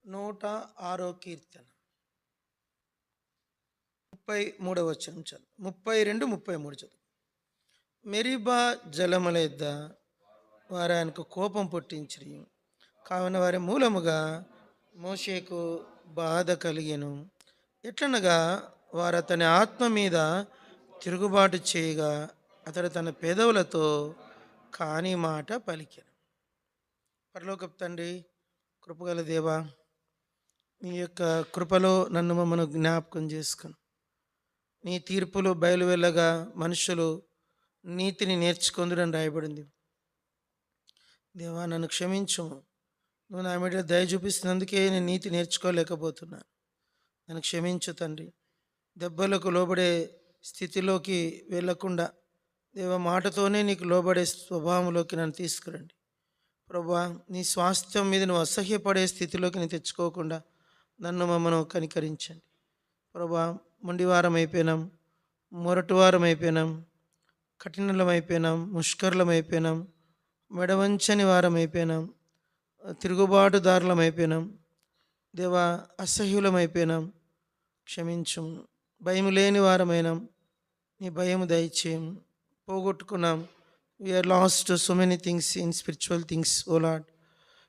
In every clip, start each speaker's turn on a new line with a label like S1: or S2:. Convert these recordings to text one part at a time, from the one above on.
S1: 106 కీర్తన 33వ వచనం చదువు. 32, 33 చదువు. మెరీబా జలముల యొద్ద వారు ఆయనకు కోపం పుట్టించిరి, కావున వారి మూలముగా మోషేకు బాధ కలిగెను. ఎట్లనగా వారు అతని ఆత్మ మీద తిరుగుబాటు చేయగా అతడు తన పెదవులతో కాని మాట పలికెను. పరలోకపు తండ్రి, కృపగల దేవా, నీ యొక్క కృపలో నన్ను మమ్మను జ్ఞాపకం చేసుకుని నీ తీర్పులు బయలువెళ్ళగా మనుషులు నీతిని నేర్చుకుందురని రాయబడింది. దేవా, నన్ను క్షమించు. నువ్వు నా మీద దయ చూపిస్తున్నందుకే నేను నీతి నేర్చుకోలేకపోతున్నాను. నన్ను క్షమించు తండ్రి. దెబ్బలకు లోబడే స్థితిలోకి వెళ్ళకుండా దేవ మాటతోనే నీకు లోబడే స్వభావంలోకి నన్ను తీసుకురండి. ప్రభువా, నీ స్వాస్థ్యం మీద నువ్వు అసహ్యపడే స్థితిలోకి నేను తెచ్చుకోకుండా నన్ను మమ్మను కనికరించండి. ప్రభువా, మొండివారం అయిపోయినాం, మొరటువారం అయిపోయినాం, కఠినలం అయిపోయినాం, ముష్కరులం అయిపోయినాం, మెడవంచని వారం అయిపోయినాం, తిరుగుబాటుదారులం అయిపోయినాం. దేవా, అసహ్యులం అయిపోయినాం, క్షమించు. భయం లేని వారమైనాం, నీ భయం దయచేయం. పోగొట్టుకున్నాం. We are lost so many things in spiritual things. Oh Lord,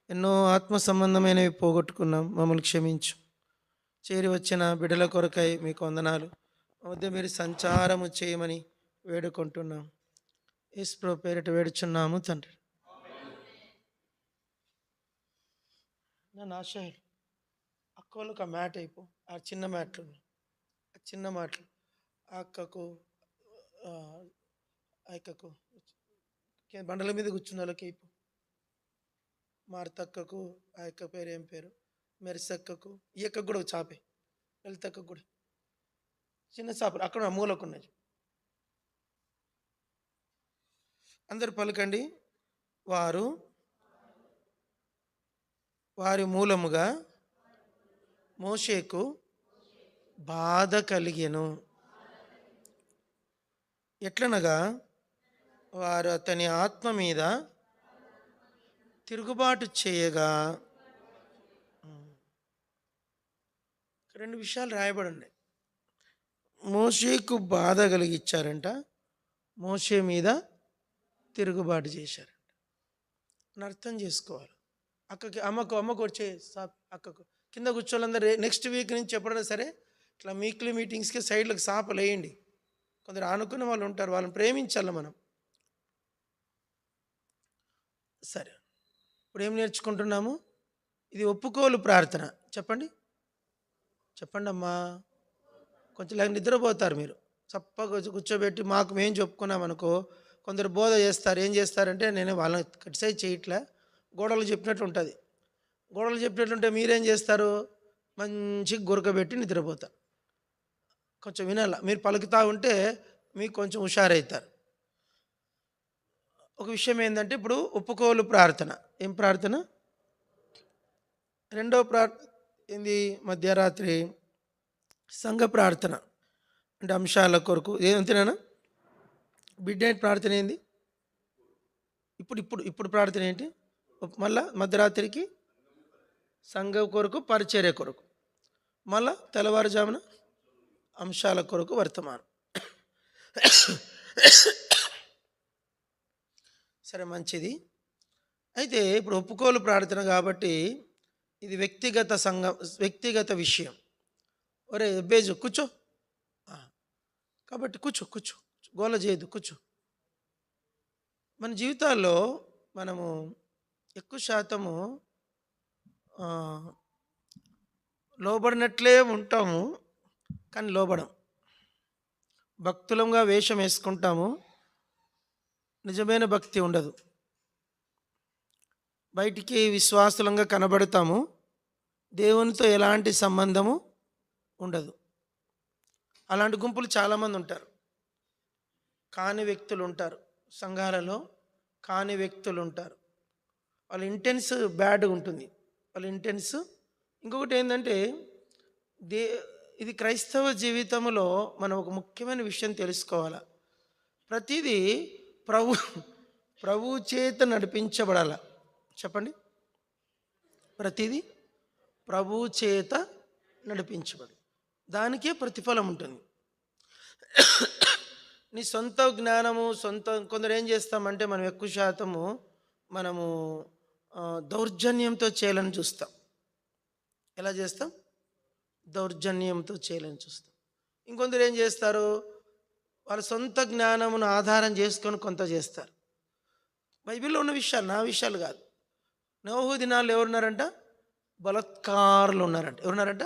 S1: ఎన్నో ఆత్మ సంబంధమైనవి పోగొట్టుకున్నాం. మమ్మల్ని క్షమించు. చేరి వచ్చిన బిడ్డల కొరకై మీకు వందనాలు. మధ్య మీరు సంచారము చేయమని వేడుకుంటున్నాం. యేసు ప్రభువు పేరిట వేడుచున్నాము తండ్రి. నన్ను ఆశయం అక్కలకు ఆ మ్యాట్ అయిపో, ఆ చిన్న మ్యాట్లు, ఆ చిన్న మాటలు ఆ అక్కకు, ఆ అక్కకు బండల మీద కూర్చున్న వాళ్ళకి అయిపో. మారుతక్కకు, ఆ అక్క పేరు ఏం పేరు, మెరిసక్కకు, ఈ అక్కకు కూడా చాపే, లలితక్కకు కూడా చిన్న చాపలు అక్కడ మూలకు ఉన్నాయి. అందరు పలకండి. వారి మూలముగా మోషేకు బాధ కలిగెను. ఎట్లనగా వారు అతని ఆత్మ మీద తిరుగుబాటు చేయగా. రెండు విషయాలు రాయబడి ఉన్నాయి. మోషేకు బాధ కలిగించారంట, మోషే మీద తిరుగుబాటు చేశారంట. అని అర్థం చేసుకోవాలి. అమ్మకు వచ్చే అక్కకు కింద కూర్చోవాలందరూ నెక్స్ట్ వీక్ నుంచి ఎప్పుడైనా సరే ఇట్లా వీక్లీ మీటింగ్స్కి సైడ్లకు సాపలు వేయండి. కొందరు ఆనుకున్న వాళ్ళు ఉంటారు, వాళ్ళని ప్రేమించాలి మనం. సరే, ఇప్పుడు ఏం నేర్చుకుంటున్నాము? ఇది ఒప్పుకోలు ప్రార్థన. చెప్పండి అమ్మా. కొంచెం లేక నిద్రపోతారు మీరు. చప్పగా కూర్చోబెట్టి మాకు మేము చెప్పుకున్నామనుకో, కొందరు బోధ చేస్తారు. ఏం చేస్తారంటే, నేను వాళ్ళని క్రిటిసైజ్ చేయట్లే, గోడలు చెప్పినట్టు ఉంటుంది. గోడలు చెప్పినట్టుంటే మీరేం చేస్తారు? మంచిగా గురకబెట్టి నిద్రపోతారు. కొంచెం వినాల. మీరు పలుకుతూ ఉంటే మీకు కొంచెం హుషారవుతారు. ఒక విషయం ఏంటంటే, ఇప్పుడు ఒప్పుకోలు ప్రార్థన. ఏం ప్రార్థన? రెండో ప్రార్థన ఏంది? మధ్యరాత్రి సంఘ ప్రార్థన అంటే అంశాల కొరకు. ఏమంతేనా? మిడ్ నైట్ ప్రార్థన ఏంది? ఇప్పుడు ప్రార్థన ఏంటి? మళ్ళా మధ్యరాత్రికి సంఘ కొరకు, పరిచర్య కొరకు, మళ్ళా తెల్లవారుజామున అంశాల కొరకు వర్తమానం. సరే, మంచిది. అయితే ఇప్పుడు ఒప్పుకోలు ప్రార్థన కాబట్టి ఇది వ్యక్తిగత విషయం. ఒరే బేజు కూర్చో, కాబట్టి కూర్చో, గోల చేయదు, కూర్చో. మన జీవితాల్లో మనము ఎక్కువ శాతము లోబడినట్లే ఉంటాము, కానీ లోబడం. భక్తులంగా వేషం వేసుకుంటాము, నిజమైన భక్తి ఉండదు. బయటికి విశ్వాసులంగా కనబడతాము, దేవునితో ఎలాంటి సంబంధము ఉండదు. అలాంటి గుంపులు చాలామంది ఉంటారు. కాని వ్యక్తులు ఉంటారు సంఘాలలో, కాని వ్యక్తులు ఉంటారు. వాళ్ళ ఇంటెన్స్ బ్యాడ్గా ఉంటుంది. వాళ్ళ ఇంటెన్స్. ఇంకొకటి ఏంటంటే, ఇది క్రైస్తవ జీవితంలో మనం ఒక ముఖ్యమైన విషయం తెలుసుకోవాలి. ప్రతిదీ ప్రభు చేత నడిపించబడాల. చెప్పండి. ప్రతిదీ ప్రభువు చేత నడిపించబడి. దానికే ప్రతిఫలం ఉంటుంది. నీ సొంత జ్ఞానము కొందరు ఏం చేస్తామంటే మనం ఎక్కువ శాతము మనము దౌర్జన్యంతో చేయాలని చూస్తాం. ఎలా చేస్తాం? దౌర్జన్యంతో చేయాలని చూస్తాం. ఇంకొందరు ఏం చేస్తారు? వాళ్ళ సొంత జ్ఞానమును ఆధారం చేసుకొని కొంత చేస్తారు. బైబిల్లో ఉన్న విషయాలు, నా విషయాలు కాదు. నోహు దినాల్లో ఎవరున్నారంట? బలత్కారులు ఉన్నారంట. ఎవరున్నారంట?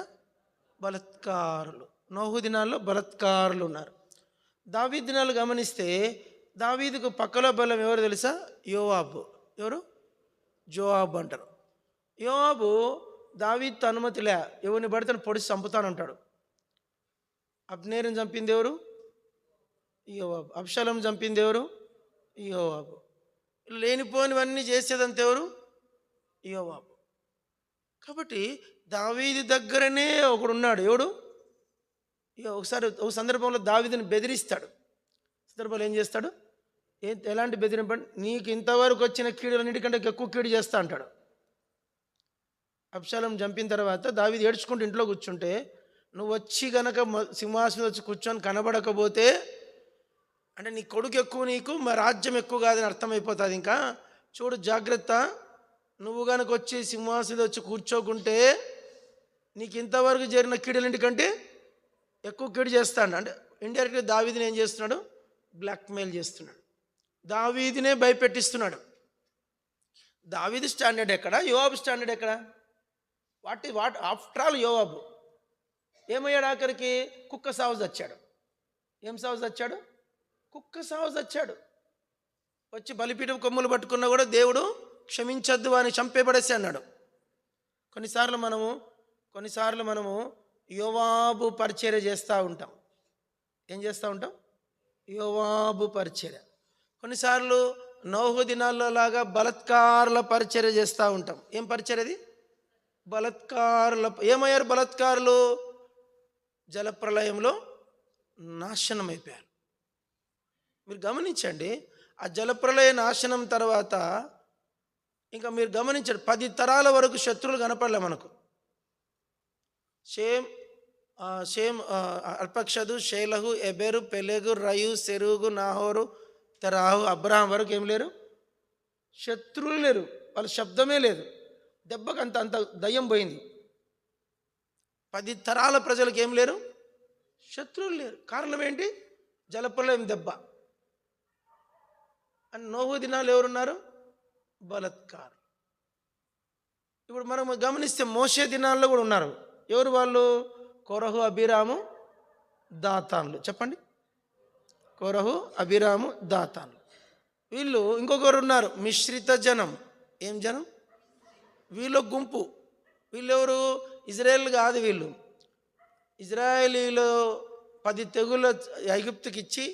S1: బలత్కారులు. నోహు దినాల్లో బలత్కారులు ఉన్నారు. దావీదు దినాలు గమనిస్తే దావీదుకు పక్కలో బలం ఎవరు తెలుసా? యోవాబు. ఎవరు? జోవాబు అంటారు. యోవాబు దావీదుతో అనుమతిలే, ఎవరిని పడితే పొడిచి చంపుతానంటాడు. అబ్నేరుని చంపింది ఎవరు? యోవాబు. అబ్షాలోము చంపింది ఎవరు? యోవాబు. లేనిపోనివన్నీ చేసేదంత ఎవరు? యోవాబు. కాబట్టి దావీదు దగ్గరనే ఒకడున్నాడు. ఎవడు? ఒక సందర్భంలో దావీదుని బెదిరిస్తాడు. సందర్భంలో ఏం చేస్తాడు? ఎలాంటి బెదిరింప? నీకు ఇంతవరకు వచ్చిన కీడులన్నిటికంటే ఎక్కువ కీడు చేస్తా అంటాడు. అబ్షాలోము చంపిన తర్వాత దావీదు ఏడ్చుకుంటూ ఇంట్లో కూర్చుంటే, నువ్వు వచ్చి గనక సింహాసనం వచ్చి కూర్చొని కనబడకపోతే అంటే నీ కొడుకు ఎక్కువ, నీకు మా రాజ్యం ఎక్కువ కాదని అర్థమైపోతుంది. ఇంకా చూడు జాగ్రత్త, నువ్వు కనుక వచ్చి సింహాసనం వచ్చి కూర్చోకుంటే నీకు ఇంతవరకు జరిగిన కీడులన్నిటికంటే ఎక్కువ కీడు చేస్తాడు. అంటే ఇండైరెక్ట్గా దావీదుని ఏం చేస్తున్నాడు? బ్లాక్మెయిల్ చేస్తున్నాడు. దావీదునే భయపెట్టిస్తున్నాడు. దావీదు స్టాండర్డ్ ఎక్కడ? యోవాబు స్టాండర్డ్ ఎక్కడ? వాట్ ఆఫ్టర్ ఆల్ యోవాబు ఏమయ్యాడు? ఆఖరికి కుక్క సావు చచ్చాడు. ఏం సావు చచ్చాడు? కుక్క సావు చచ్చాడు. వచ్చి బలిపీఠం కొమ్ములు పట్టుకున్నా కూడా దేవుడు క్షమించద్దు అని చంపేపడేసి అన్నాడు. కొన్నిసార్లు మనము యోవాబు పరిచర్య చేస్తూ ఉంటాం. ఏం చేస్తూ ఉంటాం? యోవాబు పరిచర్య. కొన్నిసార్లు నోహు దినాల్లో లాగా బలత్కారుల పరిచర్య చేస్తూ ఉంటాం. ఏం పరిచర్య అది? బలత్కారుల. ఏమయ్యారు బలత్కారులు? జలప్రలయంలో నాశనం అయిపోయారు. మీరు గమనించండి, ఆ జలప్రలయ నాశనం తర్వాత ఇంకా మీరు గమనించండి, 10 తరాల వరకు శత్రువులు కనపడలే మనకు. షేమ్, అర్పక్షదు, షేలహు, ఎబెరు, పెలెగు, రయు, సెరుగు, నాహోరు, తెరాహు, అబ్రహాం వరకు ఏం లేరు? శత్రువులు లేరు. వాళ్ళ శబ్దమే లేదు. దెబ్బకు అంత దయ్యం పోయింది. 10 తరాల ప్రజలకు ఏం లేరు? శత్రువులు లేరు. కారణం ఏంటి? జలప్రలయం దెబ్బ. అని నోహు దినాలు ఎవరున్నారు? బలత్కారు. ఇప్పుడు మనం గమనిస్తే మోషే దినాల్లో కూడా ఉన్నారు. ఎవరు వాళ్ళు? కోరహు, అబీరాము, దాతాన్లు. చెప్పండి. కోరహు, అబీరాము, దాతాన్లు. వీళ్ళు ఇంకొకరు ఉన్నారు, మిశ్రిత జనం. ఏం జనం? వీళ్ళు గుంపు. వీళ్ళెవరు? ఇజ్రాయేల్ కాదు. వీళ్ళు ఇజ్రాయేలీలో 10 తెగులు ఐగుప్తుకి ఇచ్చి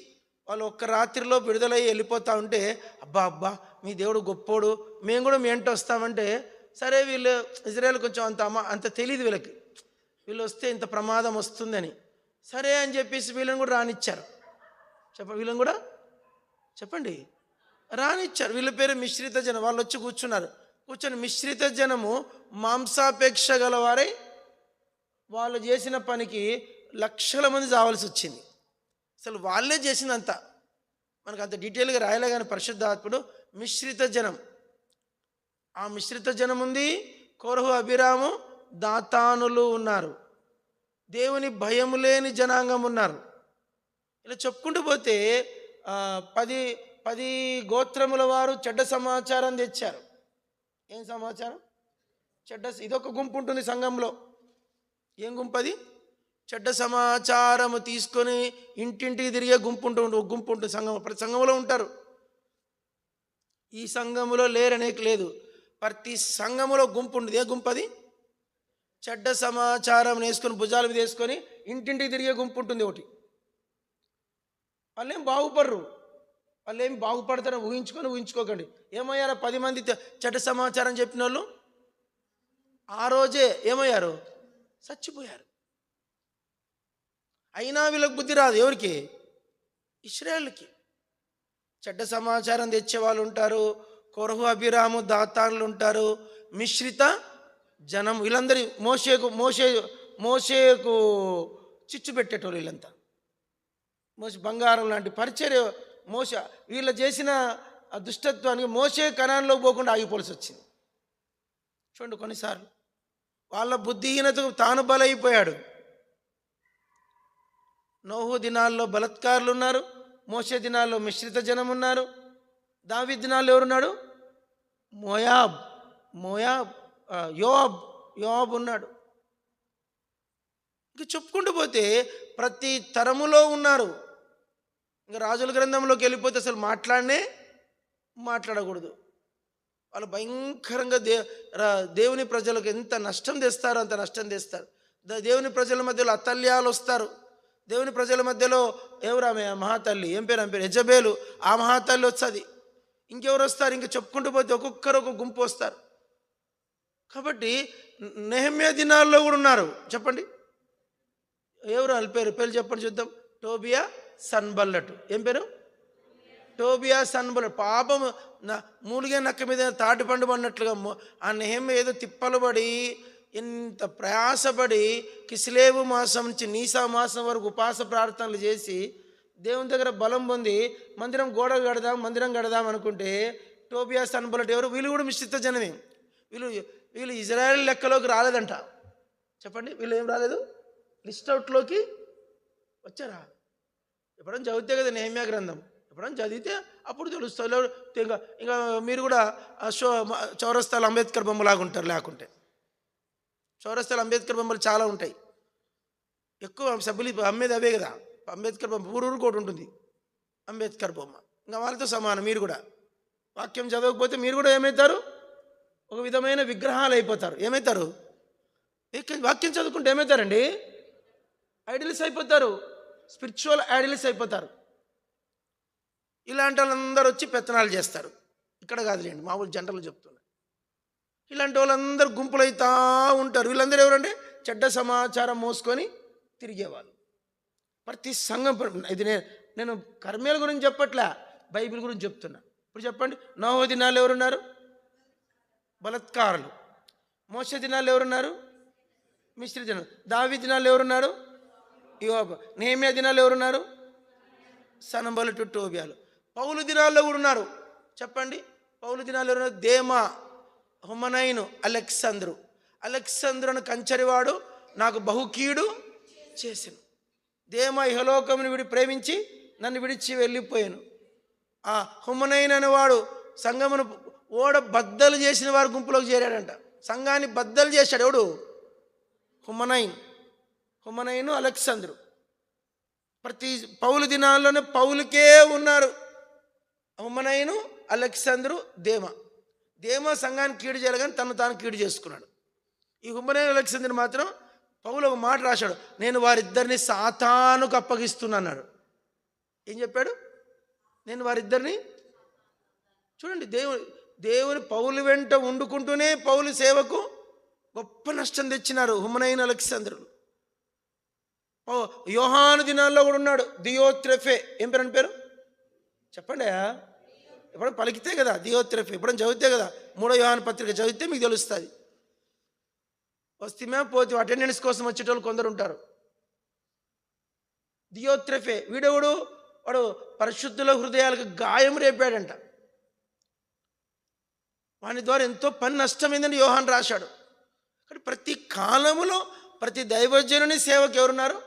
S1: వాళ్ళు ఒక్క రాత్రిలో విడుదలయ్యి వెళ్ళిపోతూ ఉంటే, అబ్బా మీ దేవుడు గొప్పోడు, మేము కూడా మీ వెంట వస్తామంటే, సరే వీళ్ళు ఇజ్రాయేల్ కొంచెం అంత తెలియదు వీళ్ళకి, వీళ్ళు వస్తే ఇంత ప్రమాదం వస్తుందని. సరే అని చెప్పేసి వీళ్ళని కూడా రానిచ్చారు. వీళ్ళని కూడా చెప్పండి రానిచ్చారు. వీళ్ళ పేరు మిశ్రిత జనం. వాళ్ళు వచ్చి కూర్చొని మిశ్రిత జనము మాంసాపేక్ష గలవారై వాళ్ళు చేసిన పనికి లక్షల మంది చావాల్సి వచ్చింది. అసలు వాళ్ళే చేసినంత మనకు అంత డీటెయిల్గా రాయలే కానీ పరిశుద్ధాత్ముడు మిశ్రిత జనం. ఆ మిశ్రిత జనం ఉంది. కోరహు, అబీరాము, దాతానులు ఉన్నారు. దేవుని భయం లేని జనాంగం ఉన్నారు. ఇలా చెప్పుకుంటూ పోతే 10 గోత్రముల వారు చెడ్డ సమాచారం తెచ్చారు. ఏం సమాచారం? ఇదొక గుంపు ఉంటుంది సంఘంలో. ఏం గుంపు అది? చెడ్డ సమాచారము తీసుకొని ఇంటింటికి తిరిగే గుంపు ఉంటుంది సంఘం. ప్రతి సంఘంలో ఉంటారు. ఈ సంఘములో లేరనేక లేదు, ప్రతి సంఘములో గుంపు ఉంటుంది. ఏ గుంపు అది? చెడ్డ సమాచారం వేసుకొని భుజాల మీద వేసుకొని ఇంటింటికి తిరిగే గుంపు ఉంటుంది ఒకటి. వాళ్ళేం బాగుపడరు. వాళ్ళేం బాగుపడతారని ఊహించుకోకండి. ఏమయ్యారో 10 మంది చెడ్డ సమాచారం చెప్పిన వాళ్ళు ఆ రోజే ఏమయ్యారు? చచ్చిపోయారు. అయినా వీళ్ళకి బుద్ధి రాదు. ఎవరికి? ఇశ్రాయేలుకి. చెడ్డ సమాచారం తెచ్చే వాళ్ళు ఉంటారు. కోరహు, అబీరాము, దాతాన్లు ఉంటారు. మిశ్రిత జనం వీళ్ళందరి మోషేకు చిచ్చు పెట్టేటోళ్ళు వీళ్ళంతా. బంగారం లాంటి పరిచర్య వీళ్ళు చేసిన ఆ దుష్టత్వానికి మోషే కనాన్లో పోకుండా ఆగిపోవాల్సి వచ్చింది. చూడండి, కొన్నిసార్లు వాళ్ళ బుద్ధిహీనతకు తాను బలైపోయాడు. నోహు దినాల్లో బలత్కారులు ఉన్నారు, మోషే దినాల్లో మిశ్రిత జనం ఉన్నారు, దావీదు దినాల్లో ఎవరున్నాడు? యోవాబ్ ఉన్నాడు. ఇంక చెప్పుకుంటూ పోతే ప్రతి తరములో ఉన్నారు. ఇంకా రాజుల గ్రంథంలోకి వెళ్ళిపోతే అసలు మాట్లాడకూడదు. వాళ్ళు భయంకరంగా దేవుని ప్రజలకు ఎంత నష్టం తెస్తారో అంత నష్టం తెస్తారు. దేవుని ప్రజల మధ్యలో అతల్యాలు వస్తారు. దేవుని ప్రజల మధ్యలో ఎవరామె మహాతల్లి, ఏం పేరు యెజబేలు, ఆ మహాతల్లి వచ్చేది. ఇంకెవరు వస్తారు? ఇంక చెప్పుకుంటూ పోతే ఒక్కొక్కరు ఒక గుంపు వస్తారు. కాబట్టి నెహెమ్యా దినాల్లో కూడా ఉన్నారు. చెప్పండి, ఎవరు వాళ్ళ పేరు చెప్పండి చూద్దాం. టోబియా సన్బల్లటు. ఏం పేరు? టోబియా సన్బల్లటు. పాపం మూలిగే నక్క మీద తాటి పండు పడినట్లుగా ఆ నెహెమ్యా ఏదో తిప్పలు పడి ఎంత ప్రయాసపడి కిస్లేవు మాసం నుంచి నీసా మాసం వరకు ఉపాస ప్రార్థనలు చేసి దేవుని దగ్గర బలం పొంది మందిరం కడదాం అనుకుంటే టోబియా సన్బల్లటు ఎవరు? వీళ్ళు కూడా మిశ్రిత జనమే. వీళ్ళు ఇజ్రాయెల్ లెక్కలోకి రాలేదంట. చెప్పండి, వీళ్ళు ఏం రాలేదు? లిస్ట్ అవుట్లోకి వచ్చారా? ఎప్పుడైనా చదివితే కదా నెహెమ్యా గ్రంథం, ఎప్పుడైనా చదివితే అప్పుడు తెలుస్తుంది. ఇంకా మీరు కూడా చౌరస్తాలు అంబేద్కర్ బొమ్మలాగా ఉంటారు. లేకుంటే చౌరస్తాలు అంబేద్కర్ బొమ్మలు చాలా ఉంటాయి. ఎక్కువ సభ్యులు అమ్మేది అవే కదా. అంబేద్కర్ బొమ్మ ఊరు కూడా ఉంటుంది, అంబేద్కర్ బొమ్మ. ఇంకా వాళ్ళతో సమానం. మీరు కూడా వాక్యం చదవకపోతే మీరు కూడా ఏమవుతారు? ఒక విధమైన విగ్రహాలు అయిపోతారు. ఏమవుతారు? వాక్యం చదువుకుంటే ఏమవుతారండి? ఐడియల్స్ అయిపోతారు, స్పిరిచువల్ ఐడియల్స్ అయిపోతారు. ఇలాంటి వాళ్ళందరూ వచ్చి పెత్తనాలు చేస్తారు. ఇక్కడ కాదులేండి, మామూలు జనరల్ చెప్తున్నారు. ఇలాంటి వాళ్ళందరూ గుంపులు అవుతూ ఉంటారు. వీళ్ళందరూ ఎవరంటే చెడ్డ సమాచారం మోసుకొని తిరిగేవాళ్ళు. ప్రతి సంఘం. ఇది నేను కర్మేల గురించి చెప్పట్లే, బైబిల్ గురించి చెప్తున్నా. ఇప్పుడు చెప్పండి, నోహు దినాలు ఎవరున్నారు? బలత్కారులు. మోషే దినాలు ఎవరున్నారు? మిశ్రిత జనం. దావీదు దినాలు ఎవరున్నారు? యోబు. నెహెమ్యా దినాలు ఎవరున్నారు? సన్బల్లటు, టోబియాలు. పౌలు దినాల్లో కూడా ఉన్నారు. చెప్పండి, పౌలు దినాలు ఎవరున్నారు? దేమా, హుమనైను, అలెగ్జాంద్రు అని కంచరివాడు నాకు బహుకీడు చేసెను. దేమా ఇహలోకముని విడి ప్రేమించి నన్ను విడిచి వెళ్ళిపోయాను. ఆ హుమనైన్ అనేవాడు సంఘమును బద్దలు చేసిన వారు గుంపులోకి చేరాడంట. సంఘాన్ని బద్దలు చేశాడు. ఎవడు? హుమనైను, అలెగ్జాంద్రు. ప్రతి పౌలు దినాల్లోనే పౌలుకే ఉన్నారు. హుమనైను, అలెగ్జాంద్రు, దేమా సంఘాన్ని కీడు చేయాలి కానీ తాను కీడు చేసుకున్నాడు. ఈ హుమనైను, అలెగ్జాంద్రు మాత్రం పౌలు ఒక మాట రాశాడు, నేను వారిద్దరిని సాతానుకు అప్పగిస్తున్నాడు. ఏం చెప్పాడు? నేను వారిద్దరిని. చూడండి, దేవుని పౌలు వెంట వండుకుంటూనే పౌలు సేవకు గొప్ప నష్టం తెచ్చినారు హుమనైను, అలెగ్జాంద్రులు. యోహాను దినాల్లో కూడా ఉన్నాడు దియోత్రెఫే. ఏం పేరు అని పేరు? చెప్పండి. ఎప్పుడైనా పలికితే కదా దియోత్రెఫే, ఎప్పుడైనా చదివితే కదా. 3వ యోహాను పత్రిక చదివితే మీకు తెలుస్తుంది. వస్తేమే పోతే అటెండెన్స్ కోసం వచ్చేటోళ్ళు కొందరు ఉంటారు. దియోత్రెఫే వీడెవడు? వాడు పరిశుద్ధుల హృదయాలకు గాయం రేపాడంట. వాని ద్వారా ఎంతో పని నష్టమైందని యోహాను రాశాడు. కానీ ప్రతి కాలములో ప్రతి దైవజనుని సేవకు ఎవరున్నారు?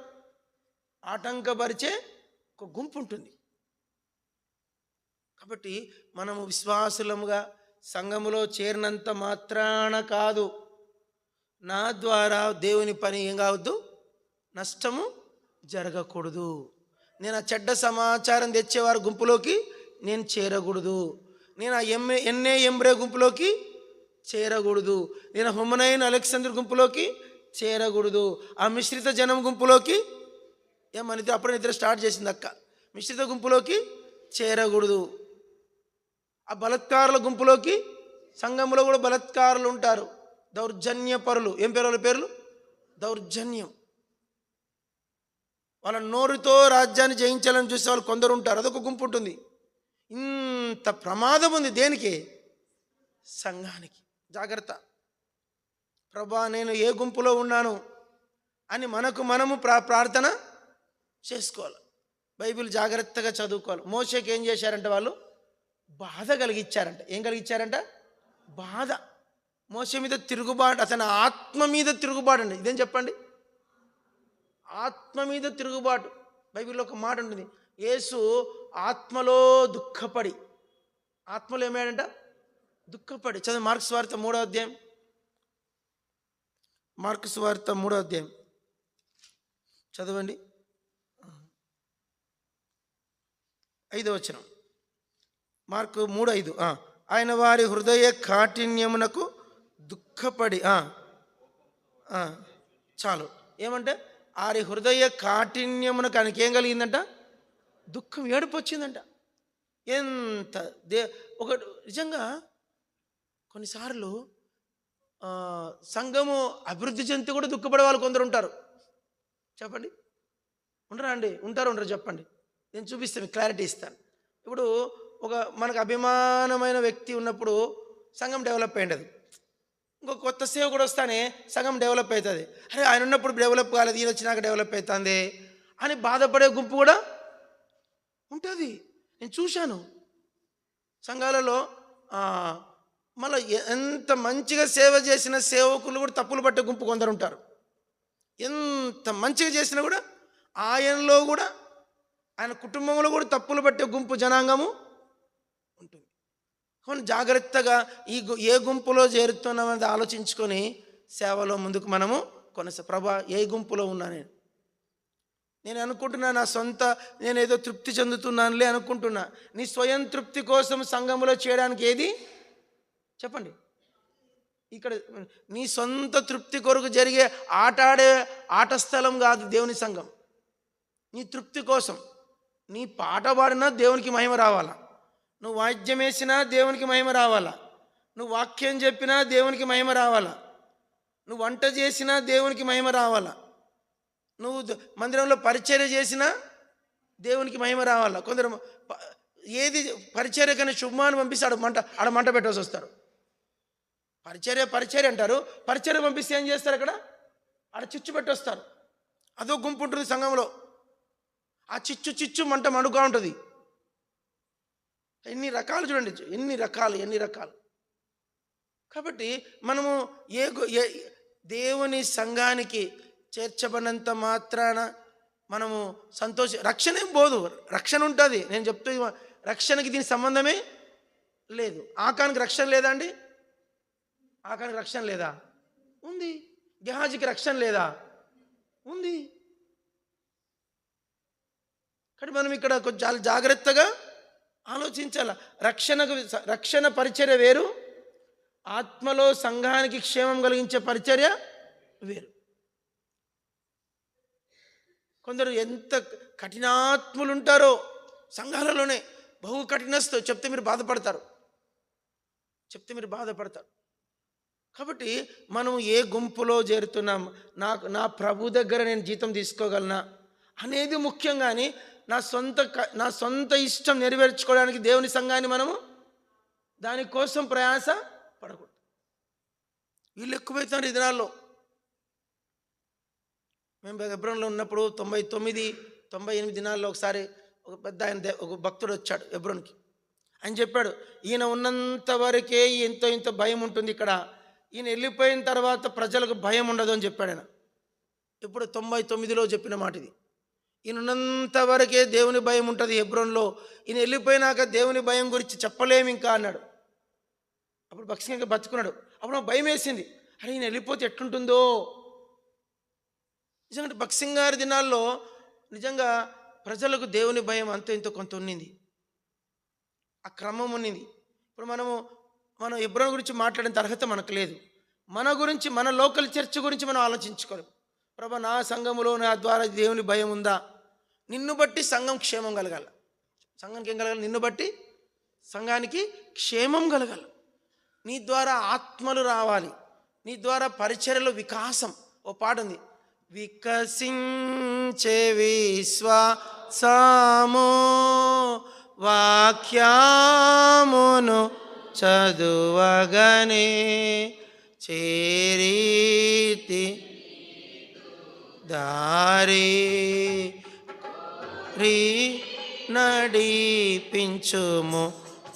S1: ఆటంకపరిచే ఒక గుంపు ఉంటుంది. కాబట్టి మనము విశ్వాసులముగా సంఘములో చేరినంత మాత్రాన కాదు, నా ద్వారా దేవుని పని ఏం కావద్దు, నష్టము జరగకూడదు. నేను ఆ చెడ్డ సమాచారం తెచ్చేవారి గుంపులోకి నేను చేరకూడదు. నేను ఆ ఎంబ్రే గుంపులోకి చేరకూడదు. నేను హుమనైను, అలెగ్జాంద్రు గుంపులోకి చేరకూడదు. ఆ మిశ్రిత జనం గుంపులోకి ఏమనితే అప్పుడే నిద్ర స్టార్ట్ చేసింది అక్క. మిశ్రిత గుంపులోకి చేరకూడదు. ఆ బలత్కారుల గుంపులోకి, సంఘంలో కూడా బలత్కారులు ఉంటారు, దౌర్జన్య పరులు. ఏం పేరు వాళ్ళ పేర్లు? దౌర్జన్యం. వాళ్ళ నోరుతో రాజ్యాన్ని జయించాలని చూసే వాళ్ళు కొందరు ఉంటారు. అదొక గుంపు ఉంటుంది. ఇంత ప్రమాదం ఉంది దేనికి? సంఘానికి. జాగ్రత్త. ప్రభా నేను ఏ గుంపులో ఉన్నాను అని మనకు మనము ప్రార్థన చేసుకోవాలి. బైబిల్ జాగ్రత్తగా చదువుకోవాలి. మోషేకి ఏం చేశారంటే వాళ్ళు బాధ కలిగించారంట. ఏం కలిగించారంట? బాధ. మోషే మీద తిరుగుబాటు, అతని ఆత్మ మీద తిరుగుబాటు అండి. ఇదేం చెప్పండి? ఆత్మ మీద తిరుగుబాటు. బైబిల్లో ఒక మాట ఉంటుంది, యేసు ఆత్మలో దుఃఖపడి, ఆత్మలో ఏమయ్యాడంట? దుఃఖపడి. చదువు మార్కు సువార్త 3వ అధ్యాయం. మార్కు సువార్త 3వ అధ్యాయం చదవండి. 5వ వచనం. మార్కు 3:5. ఆయన వారి హృదయ కాఠిన్యమునకు దుఃఖపడి. చాలు. ఏమంటే వారి హృదయ కాఠిన్యమునకు ఆయనకి ఏం కలిగిందంట? దుఃఖం, ఏడుపు వచ్చిందంట. ఎంత ఒక నిజంగా కొన్నిసార్లు సంఘము అభివృద్ధి చెంది కూడా దుఃఖపడే వాళ్ళు కొందరు ఉంటారు. చెప్పండి, ఉండరా అండి? ఉండరు చెప్పండి. నేను చూపిస్తాను, క్లారిటీ ఇస్తాను. ఇప్పుడు మనకు అభిమానమైన వ్యక్తి ఉన్నప్పుడు సంఘం డెవలప్ అయ్యేది. ఇంకో కొత్త సేవకుడు వస్తానే సంఘం డెవలప్ అవుతుంది. అరే ఆయన ఉన్నప్పుడు డెవలప్ కాలేదు, ఈయన వచ్చినాక డెవలప్ అవుతుంది అని బాధపడే గుంపు కూడా ఉంటుంది. నేను చూశాను సంఘాలలో. మళ్ళీ ఎంత మంచిగా సేవ చేసిన సేవకులు కూడా తప్పులు పట్టే గుంపు కొందరు ఉంటారు. ఎంత మంచిగా చేసినా కూడా ఆయనలో కూడా, ఆయన కుటుంబంలో కూడా తప్పులు పట్టే గుంపు జనాంగము ఉంటుంది. కానీ జాగ్రత్తగా ఏ గుంపులో చేరుతున్నామనేది ఆలోచించుకొని సేవలో ముందుకు మనము ప్రభా ఏ గుంపులో ఉన్నా నేను అనుకుంటున్నా నా సొంత నేనేదో తృప్తి చెందుతున్నానులే అనుకుంటున్నా. నీ స్వయం తృప్తి కోసం సంఘములో చేయడానికి ఏది చెప్పండి? ఇక్కడ నీ సొంత తృప్తి కొరకు జరిగే ఆట స్థలం కాదు దేవుని సంఘం. నీ తృప్తి కోసం. నీ పాట పాడినా దేవునికి మహిమ రావాలా, నువ్వు వాద్యం వేసినా దేవునికి మహిమ రావాలా, నువ్వు వాక్యం చెప్పినా దేవునికి మహిమ రావాలా, నువ్వు వంట చేసినా దేవునికి మహిమ రావాలా, నువ్వు మందిరంలో పరిచర్య చేసినా దేవునికి మహిమ రావాలా. కొందరు ఏది పరిచర్య కన్నా శుభమాన్ని పంపిస్తే ఆడ మంట పెట్టాల్సి వస్తారు. పరిచర్య అంటారు, పరిచర్య పంపిస్తే ఏం చేస్తారు? అక్కడ ఆడ చిచ్చు పెట్టొస్తారు. అదో గుంపు ఉంటుంది సంఘంలో. ఆ చిచ్చు మంట మడుగా ఉంటుంది. ఎన్ని రకాలు చూడండి, ఎన్ని రకాలు. కాబట్టి మనము దేవుని సంఘానికి చేర్చబడినంత మాత్రాన మనము రక్షణ ఏం పోదు, రక్షణ ఉంటుంది. నేను చెప్తే రక్షణకి దీని సంబంధమే లేదు. ఆకానికి రక్షణ లేదా అండి? ఆకానికి రక్షణ లేదా? ఉంది. గెహాజీకి రక్షణ లేదా? ఉంది. కానీ మనం ఇక్కడ కొంచెం చాలా జాగ్రత్తగా ఆలోచించాల. రక్షణ పరిచర్య వేరు, ఆత్మలో సంఘానికి క్షేమం కలిగించే పరిచర్య వేరు. కొందరు ఎంత కఠినాత్ములు ఉంటారో సంఘాలలోనే, బహు కఠినస్తు చెప్తే మీరు బాధపడతారు. కాబట్టి మనం ఏ గుంపులో చేరుతున్నాం, నా ప్రభు దగ్గర నేను జీతం తీసుకోగలనా అనేది ముఖ్యం. కానీ నా సొంత ఇష్టం నెరవేర్చుకోవడానికి దేవుని సంఘాన్ని మనము దానికోసం ప్రయాస పడకూడదు. వీళ్ళు ఎక్కువైతున్నారు ఈ దినాల్లో. మేము హెబ్రోన్లో ఉన్నప్పుడు 99 దినాల్లో ఒకసారి ఒక పెద్ద ఒక భక్తుడు వచ్చాడు హెబ్రోన్కి. ఆయన చెప్పాడు, ఈయన ఉన్నంత వరకే ఇంత భయం ఉంటుంది ఇక్కడ, ఈయన వెళ్ళిపోయిన తర్వాత ప్రజలకు భయం ఉండదు అని చెప్పాడు ఆయన. ఇప్పుడు 99లో చెప్పిన మాట ఇది. ఈయన ఉన్నంత వరకే దేవుని భయం ఉంటుంది హెబ్రోన్లో, ఈయన వెళ్ళిపోయినాక దేవుని భయం గురించి చెప్పలేము ఇంకా అన్నాడు. అప్పుడు భక్సింగ్ బతుకున్నాడు. అప్పుడు నాకు భయం వేసింది, అరే ఈయన వెళ్ళిపోతే ఎట్లుంటుందో. నిజంగా భక్సింగ్ గారి దినాల్లో నిజంగా ప్రజలకు దేవుని భయం అంత ఇంత కొంత ఉన్నింది, ఆ క్రమం ఉన్నింది. ఇప్పుడు మనం హెబ్రోన్ గురించి మాట్లాడిన అర్హత మనకు లేదు. మన గురించి, మన లోకల్ చర్చ్ గురించి మనం ఆలోచించుకోవాలి. ప్రభా నా సంఘములో నా ద్వారా దేవుని భయం ఉందా? నిన్ను బట్టి సంఘం క్షేమం కలగాలి. సంఘానికి ఏం కలగాలి? నిన్ను బట్టి సంఘానికి క్షేమం కలగాలి. నీ ద్వారా ఆత్మలు రావాలి, నీ ద్వారా పరిచర్యలో వికాసం. ఓ పాట ఉంది, వికసించే విశ్వాసము వాక్యమును చదువగనే చేరీతి దారి రీ నడిపించుము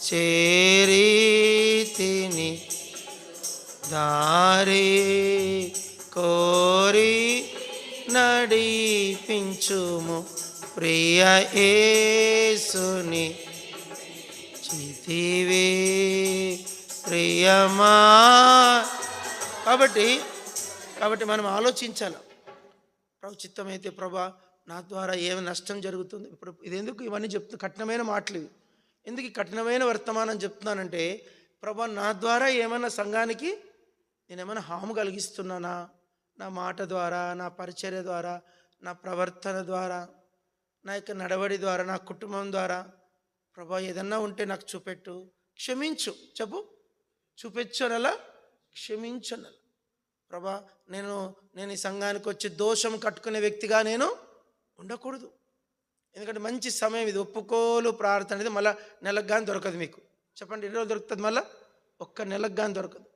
S1: చేరీతిని దారి కోరి నడిపించుము ప్రియ యేసుని చితివే ప్రియమా. కాబట్టి మనం ఆలోచించాలి. ప్రభు చిత్తమైతే ప్రభా నా ద్వారా ఏమి నష్టం జరుగుతుంది. ఇప్పుడు ఇదెందుకు ఇవన్నీ కఠినమైన మాటలు ఇవి. ఎందుకు ఈ కఠినమైన వర్తమానం చెప్తున్నానంటే, ప్రభా నా ద్వారా ఏమైనా సంఘానికి నేనేమైనా హాము కలిగిస్తున్నానా, నా మాట ద్వారా, నా పరిచర్య ద్వారా, నా ప్రవర్తన ద్వారా, నా యొక్క నడవడి ద్వారా, నా కుటుంబం ద్వారా ప్రభా ఏదన్నా ఉంటే నాకు చూపెట్టు, క్షమించు. చెప్పు, చూపించనలా, క్షమించనలా. ప్రభా నేను ఈ సంఘానికి వచ్చి దోషం కట్టుకునే వ్యక్తిగా నేను ఉండకూడదు. ఎందుకంటే మంచి సమయం ఇది. ఒప్పుకోలు ప్రార్థన అనేది మళ్ళీ నెలకు కానీ దొరకదు. మీకు చెప్పండి, ఎన్ని రోజులు దొరుకుతుంది? మళ్ళీ ఒక్క నెలకు కానీ దొరకదు.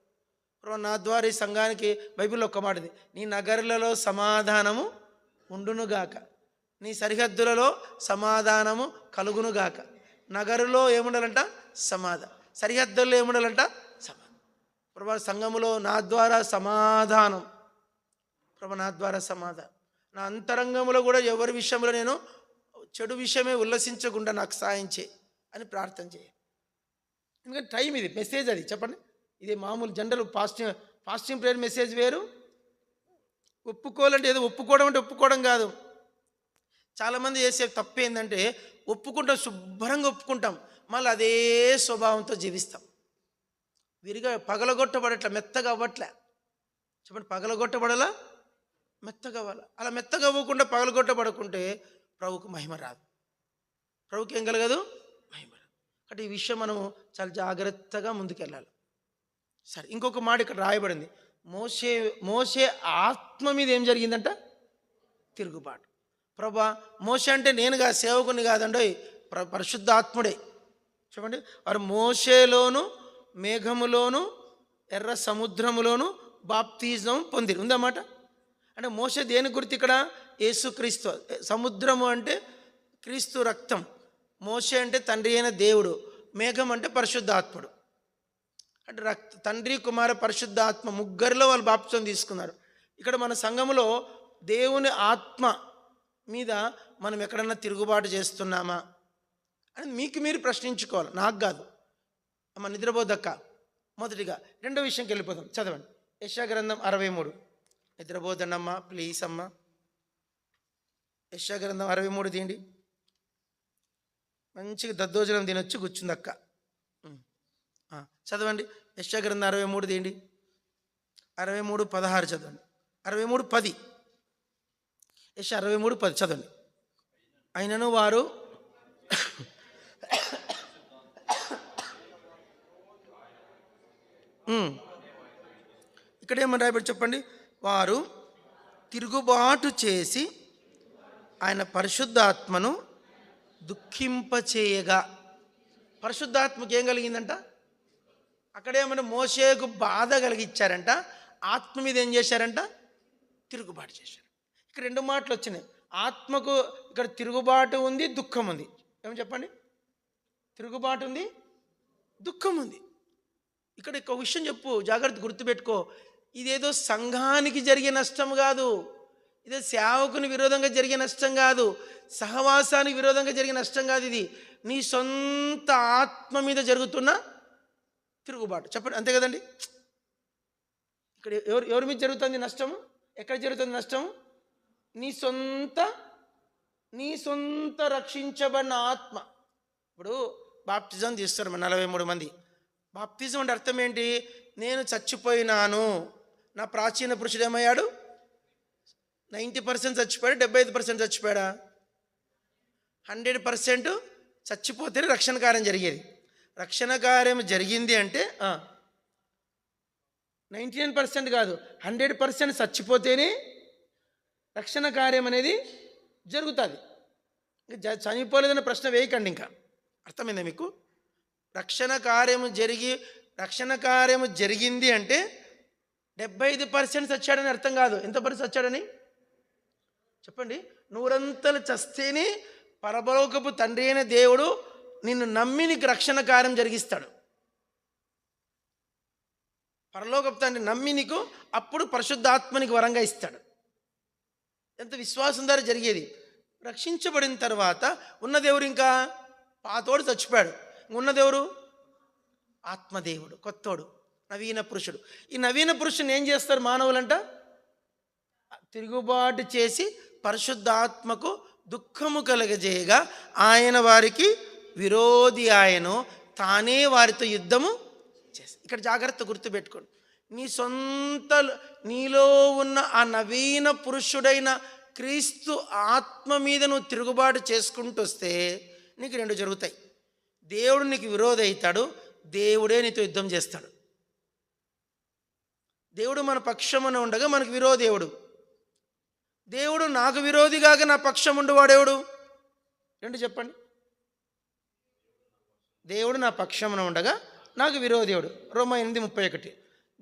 S1: ప్రభా నా ద్వారా ఈ సంఘానికి బైబిల్లో ఒక్క మాట ఇది, నీ నగరులలో సమాధానము ఉండునుగాక, నీ సరిహద్దులలో సమాధానము కలుగునుగాక. నగరులో ఏముండాలంట? సమాధానం. సరిహద్దుల్లో ఏముండాలంట? సమాధానం. ప్రభా సంఘములో నా ద్వారా సమాధానం. ప్రభా నా ద్వారా సమాధానం. నా అంతరంగంలో కూడా ఎవరి విషయంలో నేను చెడు విషయమే ఉల్లసించకుండా నాకు సాయం చేయి అని ప్రార్థన చేయాలి. ఎందుకంటే టైం ఇది, మెసేజ్ అది. చెప్పండి, ఇది మామూలు జనరల్ ఫాస్టింగ్ ప్రేయర్ మెసేజ్ వేరు. ఒప్పుకోవాలంటే ఏదో ఒప్పుకోవడం అంటే ఒప్పుకోవడం కాదు. చాలామంది చేసే తప్పు ఏంటంటే, ఒప్పుకుంటాం, శుభ్రంగా ఒప్పుకుంటాం, మళ్ళీ అదే స్వభావంతో జీవిస్తాం. విరిగా పగలగొట్టబడట్లా, మెత్తగా అవ్వట్లే. చెప్పండి, పగలగొట్టబడాలా, మెత్తగా అవ్వాలి. అలా మెత్తగా అవ్వకుండా పగలగొట్టబడకుంటే ప్రభువుకు మహిమ రాదు. ప్రభువుకి ఏం కలగదు? మహిమ రాదు. కాబట్టి ఈ విషయం మనము చాలా జాగ్రత్తగా ముందుకెళ్ళాలి. సరే, ఇంకొక మాట ఇక్కడ రాయబడింది. మోషే ఆత్మ మీద ఏం జరిగిందంట? తిరుగుబాటు. ప్రభా మోషే అంటే నేనుగా సేవకుని కాదండి, పరిశుద్ధాత్ముడే. చూడండి, వారు మోషేలోను మేఘములోను ఎర్ర సముద్రములోను బాప్తిజం పొందిరు ఉందన్నమాట. అంటే మోషే దేని గుర్తు ఇక్కడ? యేసుక్రీస్తు. సముద్రము అంటే క్రీస్తు రక్తం, మోషే అంటే తండ్రి అయిన దేవుడు, మేఘం అంటే పరిశుద్ధాత్ముడు. అంటే తండ్రి కుమార పరిశుద్ధాత్మ ముగ్గురిలో వాళ్ళు బాప్తిజం తీసుకున్నారు. ఇక్కడ మన సంఘములో దేవుని ఆత్మ మీద మనం ఎక్కడన్నా తిరుగుబాటు చేస్తున్నామా అని మీకు మీరు ప్రశ్నించుకోవాలి, నాకు కాదు. అమ్మ నిద్రపోదక్క. మొదటిగా రెండో విషయంకి వెళ్ళిపోదాం. చదవండి, యెషయా గ్రంథం 63. నిద్రపోదండమ్మా ప్లీజ్ అమ్మ. యెషయా గ్రంథం 63 తీయండి. మంచిగా దద్దోజనం తినొచ్చి కూర్చుందక్క. చదవండి, యెషయా గ్రంథం 63 తీయండి. 63:16 చదవండి. 63:10. యెషయా 63:10 చదవండి. అయినను వారు ఇక్కడ ఏమని రాయబడి చెప్పండి, వారు తిరుగుబాటు చేసి ఆయన పరిశుద్ధాత్మను దుఃఖింపచేయగా. పరిశుద్ధాత్మకి ఏం కలిగిందంట? అక్కడేమన్నా మోషేకు బాధ కలిగించారంట, ఆత్మ మీద ఏం చేశారంట? తిరుగుబాటు చేశారు. ఇక్కడ రెండు మాటలు వచ్చినాయి. ఆత్మకు ఇక్కడ తిరుగుబాటు ఉంది, దుఃఖం ఉంది. ఏమని చెప్పండి? తిరుగుబాటు ఉంది, దుఃఖం ఉంది. ఇక్కడ ఒక విషయం చెప్పు, జాగ్రత్త గుర్తుపెట్టుకో. ఇదేదో సంఘానికి జరిగే నష్టం కాదు, ఇదే సేవకుని విరోధంగా జరిగే నష్టం కాదు, సహవాసానికి విరోధంగా జరిగే నష్టం కాదు. ఇది నీ సొంత ఆత్మ మీద జరుగుతున్న తిరుగుబాటు. చెప్పండి, అంతే కదండి. ఇక్కడ ఎవరి మీద జరుగుతుంది నష్టము? ఎక్కడ జరుగుతుంది నష్టము? నీ సొంత రక్షించబడిన ఆత్మ. ఇప్పుడు బాప్టిజం తీస్తారు 43 మంది. బాప్తిజం అంటే అర్థం ఏంటి? నేను చచ్చిపోయినాను, నా ప్రాచీన పురుషుడు ఏమయ్యాడు? 90% చచ్చిపోయాడు, 75% చచ్చిపోయాడా? 100% చచ్చిపోతేనే రక్షణ కార్యం జరిగేది. రక్షణ కార్యం జరిగింది అంటే 99% కాదు, 100% చచ్చిపోతేనే రక్షణ కార్యం అనేది జరుగుతుంది. ఇంకా చనిపోలేదన్న ప్రశ్న వేయకండి. ఇంకా అర్థమైందా మీకు? రక్షణ కార్యము జరిగింది అంటే 75% చచ్చాడని అర్థం కాదు. ఎంత పరిస్థితి చచ్చాడని చెప్పండి. 100 చస్తేనే పరలోకపు తండ్రి అయిన దేవుడు నిన్ను నమ్మి నీకు రక్షణ కార్యం జరిగిస్తాడు. పరలోకపు తండ్రి నమ్మి నీకు అప్పుడు పరిశుద్ధాత్మనికి వరంగా ఇస్తాడు. ఎంత విశ్వాసం ద్వారా జరిగేది. రక్షించబడిన తర్వాత ఉన్నదెవరు? ఇంకా పాతోడు చచ్చిపోయాడు. ఉన్నదెవరు? ఆత్మదేవుడు, కొత్తోడు, నవీన పురుషుడు. ఈ నవీన పురుషుని ఏం చేస్తారు మానవులంట? తిరుగుబాటు చేసి పరిశుద్ధాత్మకు దుఃఖము కలగజేయగా ఆయన వారికి విరోధి ఆయను, తానే వారితో యుద్ధము చేసి. ఇక్కడ జాగ్రత్త గుర్తుపెట్టుకోండి. నీలో ఉన్న ఆ నవీన పురుషుడైన క్రీస్తు ఆత్మ మీద నువ్వు తిరుగుబాటు చేసుకుంటూ వస్తే నీకు 2 జరుగుతాయి. దేవుడు నీకు విరోధి అవుతాడు, దేవుడే నీతో యుద్ధం చేస్తాడు. దేవుడు మన పక్షమున ఉండగా మనకు విరోధేవుడు. దేవుడు నాకు విరోధిగాక నా పక్షం ఉండేవాడేవుడు? 2 చెప్పండి. దేవుడు నా పక్షమున ఉండగా నాకు విరోధేవుడు. రోమా 8:31.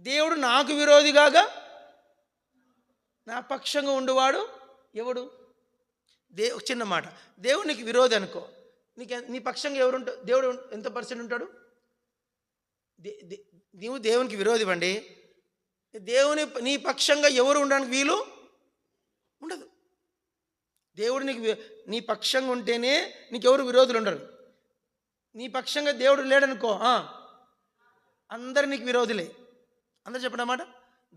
S1: దేవుడు నాకు విరోధిగాక నా పక్షంగా ఉండేవాడు ఎవడు? చిన్న మాట, దేవుడు నీకు విరోధి అనుకో, నీ పక్షంగా ఎవరుంటాడు? దేవుడు ఎంత పర్సెంట్ ఉంటాడు? నీవు దేవునికి విరోధి ఇవ్వండి, నీ పక్షంగా ఎవరు ఉండడానికి వీలు ఉండదు. దేవుడు నీ పక్షంగా ఉంటేనే నీకెవరు విరోధులు ఉండరు. నీ పక్షంగా దేవుడు లేడనుకో, అందరు నీకు విరోధులే. అందరు చెప్పడమాట.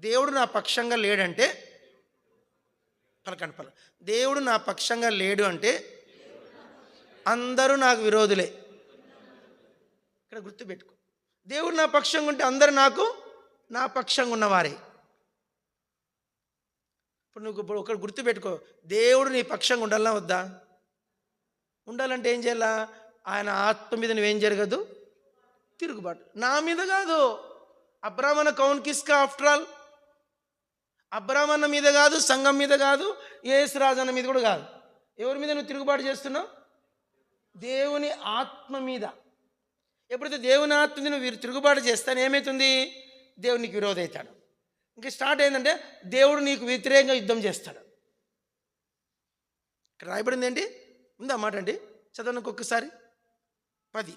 S1: దేవుడు నా పక్షంగా లేడంటే పలకండి. దేవుడు నా పక్షంగా లేడు అంటే అందరూ నాకు విరోధులే. ఇక్కడ గుర్తుపెట్టుకో. దేవుడు నా పక్షంగా ఉంటే అందరూ నా పక్షంగా ఉన్నవారే. ఇప్పుడు నువ్వు ఒకటి గుర్తుపెట్టుకో, దేవుడు నీ పక్షంగా ఉండాలన్నా వద్దా? ఉండాలంటే ఏం చేయాలా? ఆయన ఆత్మ మీద నువ్వేం జరగదు? తిరుగుబాటు. నా మీద కాదు. అబ్రాహ్మణ కౌన్ కిస్కా ఆఫ్టర్ ఆల్. అబ్రాహ్మణ మీద కాదు, సంఘం మీద కాదు, యేసు రాజన్న మీద కూడా కాదు. ఎవరి మీద నువ్వు తిరుగుబాటు చేస్తున్నావు? దేవుని ఆత్మ మీద. ఎప్పుడైతే దేవుని ఆత్మ మీద నువ్వు తిరుగుబాటు చేస్తాను ఏమవుతుంది? దేవుడు నీకు విరోధి అవుతాడు. ఇంకా స్టార్ట్ అయిందంటే దేవుడు నీకు వ్యతిరేకంగా యుద్ధం చేస్తాడు. ఇక్కడ రాయబడింది ఏంటి? ఉందా మాట అండి? చదవడానికి ఒక్కసారి 10.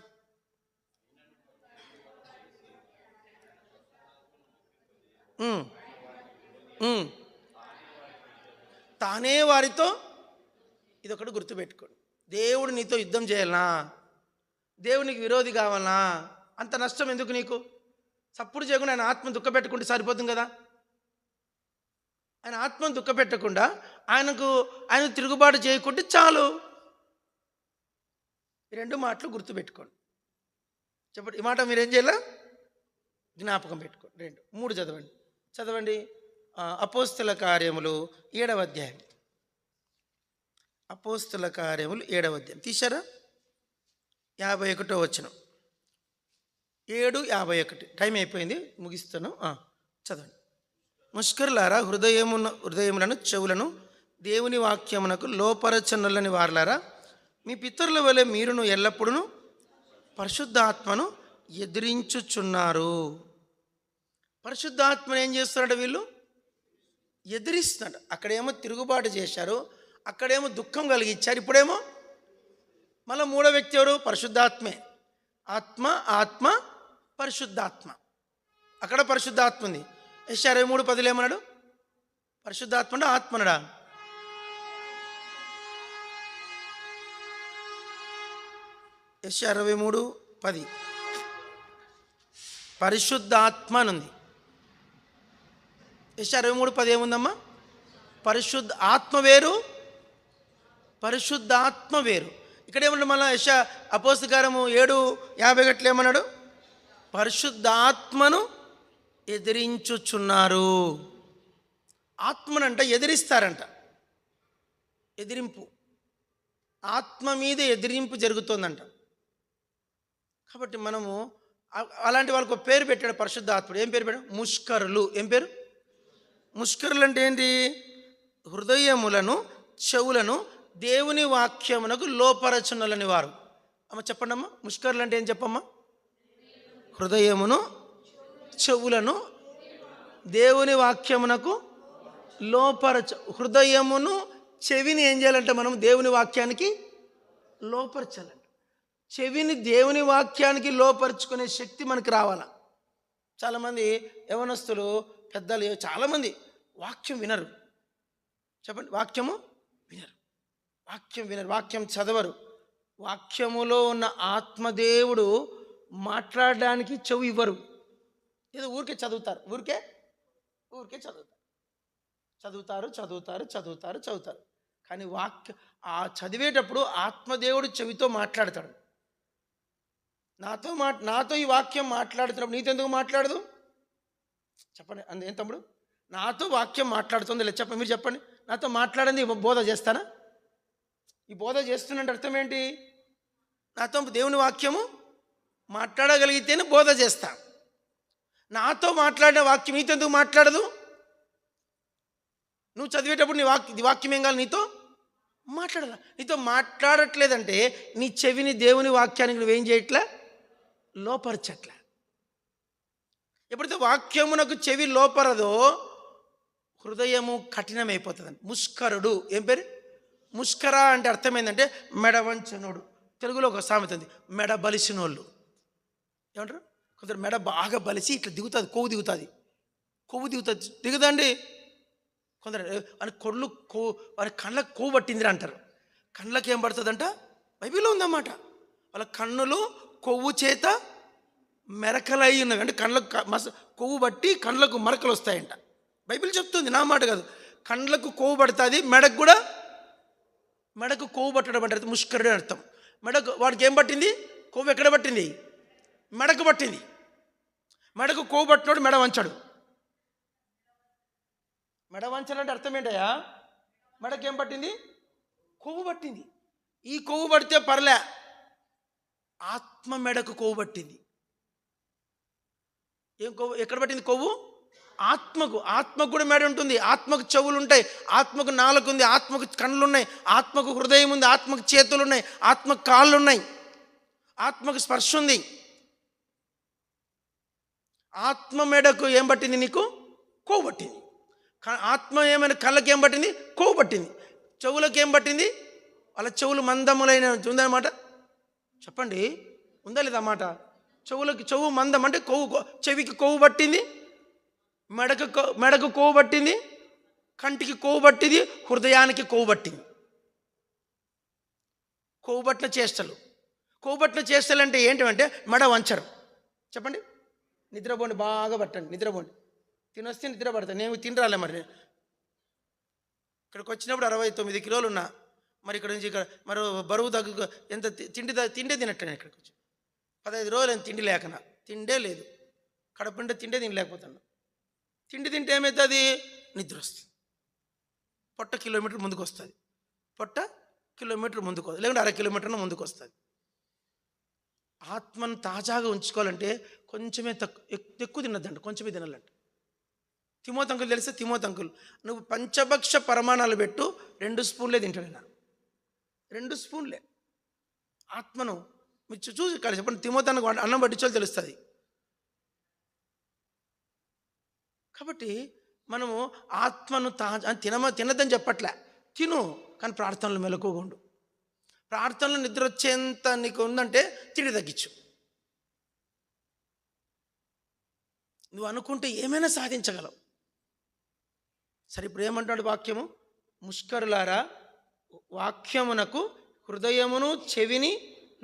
S1: తానే వారితో, ఇదొకటి గుర్తుపెట్టుకోండి. దేవుడు నీతో యుద్ధం చేయాలనా? దేవునికి విరోధి కావాలనా? అంత నష్టం ఎందుకు నీకు? సప్పుడు చేయకుండా ఆయన ఆత్మను దుఃఖపెట్టుకుంటే సరిపోతుంది కదా. ఆయన ఆత్మను దుఃఖపెట్టకుండా ఆయన తిరుగుబాటు చేయకుంటే చాలు. ఈ 2 మాటలు గుర్తుపెట్టుకోండి. చెప్పండి. ఈ మాట మీరేం చేయాలా? జ్ఞాపకం పెట్టుకోండి. 2, 3 చదవండి. అపోస్తుల కార్యములు 7వ అధ్యాయం. అపోస్తుల కార్యములు 7వ అధ్యాయం తీశారా? 51వ వచనం. 7:51. టైం అయిపోయింది, ముగిస్తాను. చదవండి. ముష్కరులారా, హృదయములను చెవులను దేవుని వాక్యమునకు లోపరచనులని వారలారా, మీ పితరుల వలె మీరును ఎల్లప్పుడూ పరిశుద్ధాత్మను ఎదిరించుచున్నారు. పరిశుద్ధాత్మను ఏం చేస్తున్నాడు? వీళ్ళు ఎదిరిస్తున్నాడు. అక్కడేమో తిరుగుబాటు చేశారు, అక్కడేమో దుఃఖం కలిగించారు, ఇప్పుడేమో మళ్ళీ 3వ వ్యక్తి ఎవరు? పరిశుద్ధాత్మే. ఆత్మ పరిశుద్ధాత్మ. అక్కడ పరిశుద్ధాత్మ ఉంది. యెషయా 63:10 ఏమన్నాడు? పరిశుద్ధాత్మ ఆత్మనడా? యెషయా 63:10 పరిశుద్ధాత్మ అనుంది. యెషయా 63:10 ఏముందమ్మా? పరిశుద్ధ ఆత్మ వేరు, పరిశుద్ధాత్మ వేరు. ఇక్కడ ఏమన్నా మళ్ళీ యెషయా అపోస్తల కార్యము 7:51 ఏమన్నాడు? పరిశుద్ధాత్మను ఎదిరించుచున్నారు. ఆత్మనంట ఎదిరిస్తారంట. ఎదిరింపు, ఆత్మ మీద ఎదిరింపు జరుగుతుందంట. కాబట్టి మనము అలాంటి వాళ్ళకు పేరు పెట్టాడు పరిశుద్ధాత్ముడు. ఏం పేరు పెట్టాడు? ముష్కరులు. ఏం పేరు? ముష్కరులు అంటే ఏంటి? హృదయములను చెవులను దేవుని వాక్యమునకు లోపరచునలని వారు. అమ్మ చెప్పండి అమ్మ, ముష్కరులు అంటే ఏం చెప్పమ్మా? హృదయమును చెవులను దేవుని వాక్యమునకు హృదయమును చెవిని ఏం చేయాలంటే మనం దేవుని వాక్యానికి లోపరచాలంట. చెవిని దేవుని వాక్యానికి లోపరుచుకునే శక్తి మనకి రావాలా. చాలామంది యవనస్తులు పెద్దలు చాలామంది వాక్యం వినరు. చెప్పండి, వాక్యం వినరు, వాక్యం చదవరు. వాక్యములో ఉన్న ఆత్మదేవుడు మాట్లాడడానికి చెవి ఇవ్వరు. ఏదో ఊరికే చదువుతారు, ఊరికే చదువుతారు. కానీ ఆ చదివేటప్పుడు ఆత్మదేవుడు చెవితో మాట్లాడతాడు. నాతో ఈ వాక్యం మాట్లాడుతున్నప్పుడు నీతో ఎందుకు మాట్లాడదు? చెప్పండి. ఏం తమ్ముడు, నాతో వాక్యం మాట్లాడుతుంది లేదు చెప్పండి, మీరు చెప్పండి. నాతో మాట్లాడింది బోధ చేస్తానా? ఈ బోధ చేస్తున్నంటే అర్థం ఏంటి? నాతో దేవుని వాక్యము మాట్లాడగలిగితేనే బోధ చేస్తా. నాతో మాట్లాడిన వాక్యం నీతో ఎందుకు మాట్లాడదు? నువ్వు చదివేటప్పుడు నీ వాక్యం ఏం కావాలి? నీతో మాట్లాడాల. నీతో మాట్లాడట్లేదంటే నీ చెవిని దేవుని వాక్యానికి నువ్వేం చేయట్లే, లోపరచట్లే. ఎప్పుడైతే వాక్యమునకు చెవి లోపరదో హృదయము కఠినమైపోతుందండి. ముష్కరుడు, ఏం పేరు? ముష్కర అంటే అర్థమైందంటే మెడవంచనుడు. తెలుగులో ఒక సామెత ఉంది, మెడ బలిసినోళ్ళు. ఏమంటారు? కొందరు మెడ బాగా బలిసి ఇట్లా దిగుతుంది, కొవ్వు దిగుతుంది దిగుదండి. కొందరు అని వారి కళ్ళకు కొవ్వు పట్టిందిరా అంటారు. కళ్ళకి ఏం పడుతుందంట? బైబిల్లో ఉందన్నమాట. వాళ్ళ కన్నులు కొవ్వు చేత మెరకలై ఉన్నవి. అంటే కళ్ళకు కొవ్వు బట్టి కళ్ళకు మరకలు వస్తాయంట. బైబిల్ చెప్తుంది, నా మాట కాదు. కళ్ళకు కొవ్వు పడుతుంది, మెడకు కొవ్వు పట్టడం అంటే ముష్కరుడు అని అర్థం. వాడికి ఏం పట్టింది? కొవ్వు ఎక్కడ పట్టింది? మెడకు పట్టింది. మెడకు కొవ్వు పట్టినోడు మెడ వంచాడు. మెడ వంచాలంటే అర్థం ఏంటయ్యా? మెడకు ఏం పట్టింది? కొవ్వు పట్టింది. ఈ కొవ్వు పడితే పర్లే, ఆత్మ మెడకు కొవ్వు పట్టింది. ఏం కొవ్వు? ఎక్కడ పట్టింది కొవ్వు? ఆత్మకు కూడా మెడ ఉంటుంది. ఆత్మకు చెవులు ఉంటాయి, ఆత్మకు నాలుక ఉంది, ఆత్మకు కళ్ళు ఉన్నాయి, ఆత్మకు హృదయం ఉంది, ఆత్మకు చేతులు ఉన్నాయి, ఆత్మకు కాళ్ళు ఉన్నాయి, ఆత్మకు స్పర్శ ఉంది. ఆత్మ మెడకు ఏం పట్టింది? నీకు కొవ్వు పట్టింది. ఆత్మ ఏమైనా కళ్ళకి ఏం పట్టింది? కొవ్వు పట్టింది. చెవులకు ఏం పట్టింది? వాళ్ళ చెవులు మందములైన ఉందన్నమాట. చెప్పండి, ఉందా లేదా మాట? చెవు మందం అంటే కొవ్వు. చెవికి కొవ్వు పట్టింది, మెడకు కొవ్వు పట్టింది, కంటికి కొవ్వు పట్టింది, హృదయానికి కొవ్వు పట్టింది. కొవ్వుబట్టిన చేష్టలు అంటే ఏంటంటే మెడ వంచరు. చెప్పండి, నిద్రపోండి, బాగా పట్టండి, నిద్రపోండి. తినొస్తే నిద్ర పడతాను. నేను తినరాలే. మరి ఇక్కడికి వచ్చినప్పుడు 69 కిలోలు ఉన్నా. మరి ఇక్కడ నుంచి మరి బరువు ఎంత తిండే తినట్టు. నేను ఇక్కడికి వచ్చి 15 రోజులు తిండి లేకనా, తిండే లేదు. కడుపుంటే తిండే తినలేకపోతాను. తిండి తింటే ఏమవుతుంది? నిద్ర వస్తుంది. పొట్ట కిలోమీటర్ ముందుకు వస్తుంది, లేకుంటే 1/2 కిలోమీటర్న ముందుకు వస్తుంది. ఆత్మను తాజాగా ఉంచుకోవాలంటే కొంచెమే ఎక్కువ తినద్దంట, కొంచెమే తినాలంట. తిమోతి అంకుల్ తెలిస్తే, తిమోతి అంకుల్ నువ్వు పంచభక్ష పరమాణాలు పెట్టు, 2 స్పూన్లే తింటాడు. 2 స్పూన్లే ఆత్మను మీరు చూసి ఇక్కడ చెప్పండి. తిమోతి అన్నకు అన్నం పట్టించోళ్ళు తెలుస్తుంది. కాబట్టి మనము ఆత్మను తినద్దని చెప్పట్లే, తిను, కానీ ప్రార్థనలు మెలకువగా ఉండు. ప్రార్థనలు నిద్ర వచ్చేంత నీకు ఉందంటే తిండి తగ్గించు. నువ్వు అనుకుంటే ఏమైనా సాధించగలవు. సరే, ఇప్పుడు ఏమంటాడు వాక్యము? ముష్కరులారా, వాక్యమునకు హృదయమును చెవిని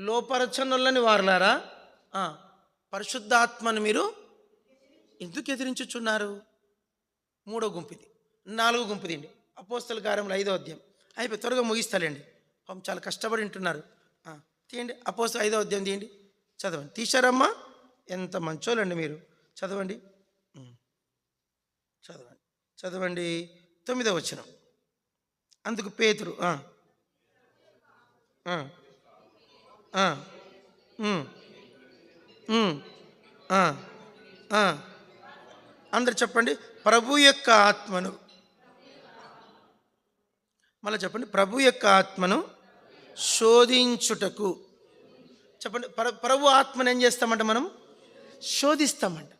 S1: లోపరచనులని వారులారా, పరిశుద్ధాత్మను మీరు ఎందుకు ఎదిరించుచున్నారు? 3వ గుంపు ఇది. 4వ గుంపు తీయండి. అపోస్తల కార్యములు 5వ అధ్యాయం. అయిపోయి త్వరగా ముగిస్తాలేండి, పాపం చాలా కష్టపడి ఉంటున్నారు. తీయండి, అపోస్తల 5వ అధ్యాయం తీయండి, చదవండి. తీశారమ్మా? ఎంత మంచోళ్ళండి మీరు. చదవండి 9వ వచనం. అందుకు పేతురు అందరు చెప్పండి, ప్రభు యొక్క ఆత్మను. మళ్ళీ చెప్పండి, ప్రభు యొక్క ఆత్మను శోధించుటకు. చెప్పండి, ప్రభు ఆత్మను ఏం చేస్తామంట? మనం శోధిస్తామంట.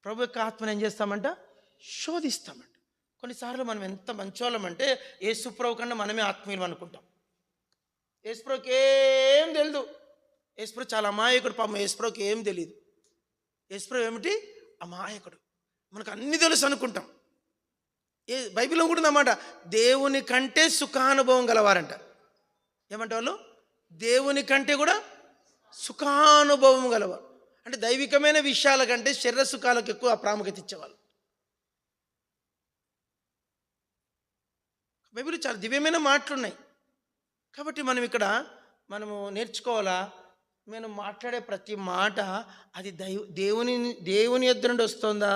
S1: ప్రభు యొక్క ఆత్మను ఏం చేస్తామంట? శోధిస్తామంట. కొన్నిసార్లు మనం ఎంత మంచోళ్ళమంటే యేసుప్రభు కన్నా మనమే ఆత్మీయులు అనుకుంటాం. యేసుప్రభుకి ఏం తెలియదు. యేసుప్రభు చాలా అమాయకుడు. పాపం యేసుప్రభుకి ఏం తెలియదు. యేసుప్రభు ఏమిటి? అమాయకుడు. మనకు అన్నీ తెలుసు అనుకుంటాం. బైబిల్లో కూడా ఉందన్నమాట, దేవుని కంటే సుఖానుభవం గలవారంట. ఏమంటే వాళ్ళు దేవుని కంటే కూడా సుఖానుభవం గలవారు. అంటే దైవికమైన విషయాల కంటే శరీర సుఖాలకు ఎక్కువ ప్రాముఖ్యత ఇచ్చేవాళ్ళు. బైబిల్ చాలా దివ్యమైన మాటలున్నాయి. కాబట్టి మనము నేర్చుకోవాలా, మనం మాట్లాడే ప్రతి మాట అది దేవుని యొద్ద నుండి వస్తుందా?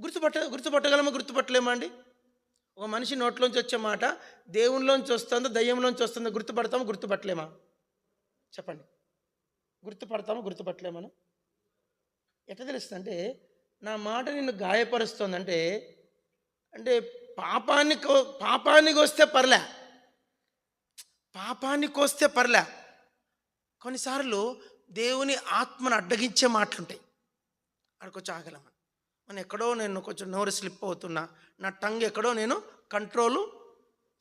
S1: గుర్తుపట్టగలమా? గుర్తుపట్టలేమా అండి? ఒక మనిషి నోట్లోంచి వచ్చే మాట దేవునిలోంచి వస్తుందా దయ్యంలోంచి వస్తుందా? గుర్తుపడతామా? గుర్తుపట్టలేమా? చెప్పండి. గుర్తుపడతామా? గుర్తుపట్టలేమా? ఎట్లా తెలుస్తుందంటే, నా మాట నిన్ను గాయపరుస్తుందంటే అంటే పాపానికి వస్తే పర్లే, కొన్నిసార్లు దేవుని ఆత్మను అడ్డగించే మాటలుంటాయి. అక్కడికొచ్చి ఆగలమని నేను కొంచెం నోరు స్లిప్ అవుతున్నా, నా టంగ్ ఎక్కడో నేను కంట్రోలు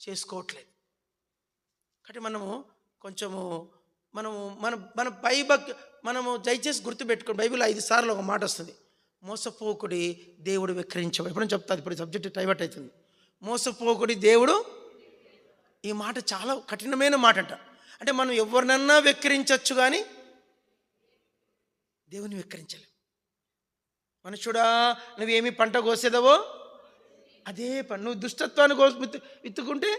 S1: చేసుకోవట్లేదు. కాబట్టి మన మనము దయచేసి గుర్తుపెట్టుకోండి. బైబిల్ 5 సార్లు ఒక మాట వస్తుంది, మోసపోకుడి దేవుడు వెక్కిరించవు. ఎప్పుడైనా చెప్తాది, ఇప్పుడు సబ్జెక్ట్ డైవర్ట్ అవుతుంది. మోసపోకుడి దేవుడు, ఈ మాట చాలా కఠినమైన మాట అంట. అంటే మనం ఎవరినన్నా వెక్కిరించవచ్చు కానీ దేవుని వెక్కిరించలేం. మనుషుడా, నువ్వేమి పంట కోసేదవో అదే పంట. నువ్వు దుష్టత్వాన్ని విత్తుకుంటే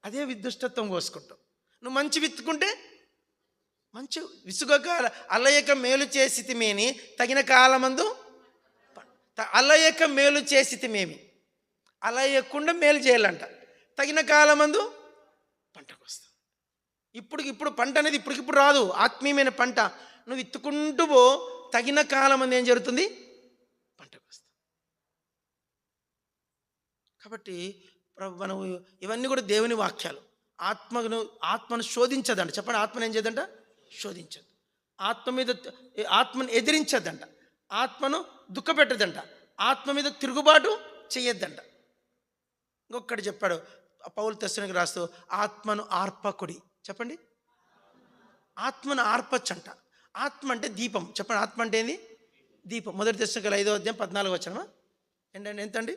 S1: అదే దుష్టత్వం కోసుకుంటావు. నువ్వు మంచి విత్తుకుంటే మంచి. విసుగక అల్లయక మేలు చేసితిమేని తగిన కాలమందు అల్లయక మేలు చేసితిమేమి, అల్లయకుండా మేలు చేయాలంట. తగిన కాలమందు పంటకు వస్తావు. ఇప్పుడు పంట అనేది ఇప్పటికిప్పుడు రాదు, ఆత్మీయమైన పంట. నువ్వు విత్తుకుంటూ పో, తగిన కాలం అని ఏం జరుగుతుంది? పంటకు వస్తాం. కాబట్టి మనం ఇవన్నీ కూడా దేవుని వాక్యాలు. ఆత్మను శోధించదంట. చెప్పండి, ఆత్మను ఏం చేయదంట? శోధించదు. ఆత్మను ఎదిరించద్దంట. ఆత్మను దుఃఖపెట్టదంట. ఆత్మ మీద తిరుగుబాటు చెయ్యొద్దంట. ఇంకొకటి చెప్పాడు పౌలు తెస్సలోనికీయులకు రాస్తూ, ఆత్మను ఆర్పకుడి. చెప్పండి, ఆత్మను ఆర్పచ్చంట. ఆత్మ అంటే దీపం. చెప్పండి, ఆత్మ అంటే ఏంది? దీపం. 1 తెస్సలోనికీయులు 5వ అధ్యాయం 14వ వచనమా ఏంటండి? ఎంతండి?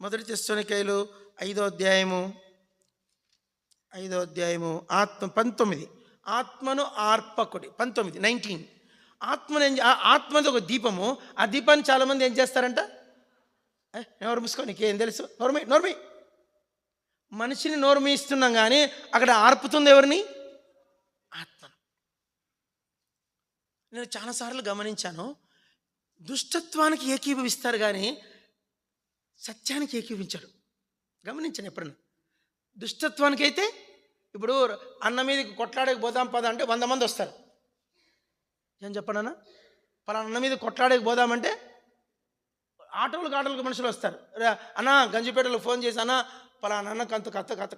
S1: 1 తెస్సలోనికీయులు 5వ అధ్యాయము 19. ఆత్మను ఆర్పకుడి. 19 ఆత్మది ఒక దీపము. ఆ దీపాన్ని చాలామంది ఏం చేస్తారంట? నోరు మూసుకో, నీకేం తెలుసు, నోర్మి. మనిషిని నోరు ఇస్తున్నాం కానీ అక్కడ ఆర్పుతుంది ఎవరిని? ఆత్మను. నేను చాలాసార్లు గమనించాను, దుష్టత్వానికి ఏకీభవిస్తారు కానీ సత్యానికి ఏకీభవించడు. గమనించాను ఎప్పుడన్నా. దుష్టత్వానికి అయితే ఇప్పుడు అన్న మీదకి కొట్లాడేకి పోదాం పద అంటే 100 మంది వస్తారు. ఏం చెప్పండి, పలానా అన్న మీద కొట్లాడేకి పోదామంటే ఆటోలకు మనుషులు వస్తారు. అన్న గంజిపేటలో ఫోన్ చేసి, అన్న పలానా అన్నకు అంత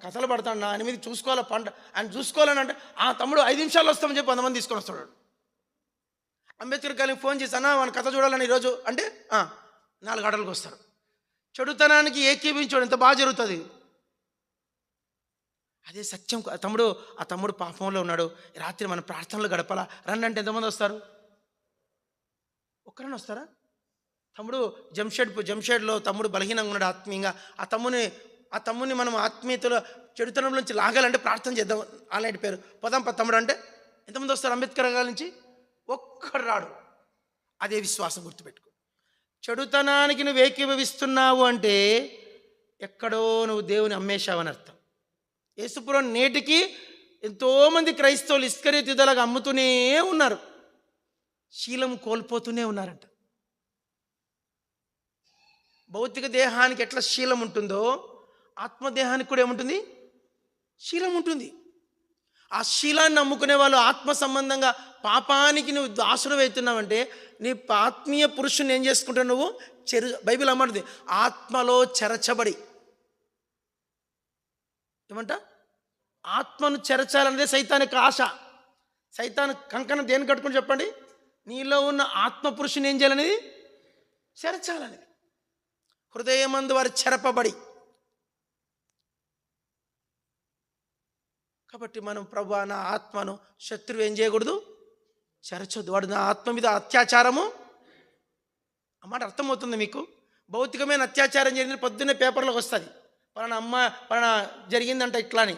S1: కథలు పడతాడు, ఆయన మీద చూసుకోవాలా పంట, ఆయన చూసుకోవాలని అంటే ఆ తమ్ముడు 5 నిమిషాలు వస్తామని చెప్పి 100 మంది తీసుకొని వస్తాడు. అంబేద్కర్ గారికి ఫోన్ చేసి, అన్న మన కథ చూడాలని ఈరోజు అంటే 4 ఆటోలకు వస్తారు. చెడుతనానికి ఏకీభించడం ఎంత బాగా జరుగుతుంది. అదే సత్యం. ఆ తమ్ముడు పాపంలో ఉన్నాడు, రాత్రి మన ప్రార్థనలు గడపాలా రండి అంటే ఎంతమంది వస్తారు? ఒక్కరన్నా వస్తారా? తమ్ముడు జంషెడ్లో తమ్ముడు బలహీనంగా ఉన్నాడు ఆత్మీయంగా, ఆ తమ్ముని మనం ఆత్మీయతలో చెడుతనంలోంచి లాగాలంటే ప్రార్థన చేద్దాం, అలాంటి పేరు పోదాం తమ్ముడు అంటే ఎంతమంది వస్తారు? అంబేద్కర్ గారి నుంచి ఒక్కడు రాడు. అదే విశ్వాసం. గుర్తుపెట్టుకో, చెడుతనానికి నువ్వు ఏకీభవిస్తున్నావు అంటే ఎక్కడో నువ్వు దేవుని అమ్మేశావని అర్థం. యేసుప్రభువు నేటికి ఎంతోమంది క్రైస్తవులు ఇస్కరియోతు యూదాలాగా అమ్ముతూనే ఉన్నారు, శీలం కోల్పోతూనే ఉన్నారంట. భౌతిక దేహానికి ఎట్లా శీలం ఉంటుందో ఆత్మదేహానికి కూడా ఏముంటుంది? శీలం ఉంటుంది. ఆ శీలాన్ని నమ్ముకునే వాళ్ళు ఆత్మ సంబంధంగా పాపానికి నువ్వు దాసుడు అవుతున్నావంటే నీ ఆత్మీయ పురుషుని ఏం చేసుకుంటావు నువ్వు? బైబిల్ అమ్మంటుంది, ఆత్మలో చెరచబడి. ఏమంట? ఆత్మను చెరచాలనేదే సైతానికి ఆశ. సైతాను కంకణం దేని కట్టుకుని చెప్పండి? నీలో ఉన్న ఆత్మపురుషుని ఏం చేయాలనేది చెరచాలనేది. హృదయమందు వారు చెరపబడి. కాబట్టి మనం ప్రభువా నా ఆత్మను శత్రువు ఏం చేయకూడదు, చెరచొద్దు. వాడు నా ఆత్మ మీద అత్యాచారము, ఆ మాట అర్థమవుతుంది మీకు? భౌతికమైన అత్యాచారం జరిగింది పొద్దున్నే పేపర్లోకి వస్తుంది, పలానా అమ్మ పలానా జరిగిందంట ఇట్లా అని.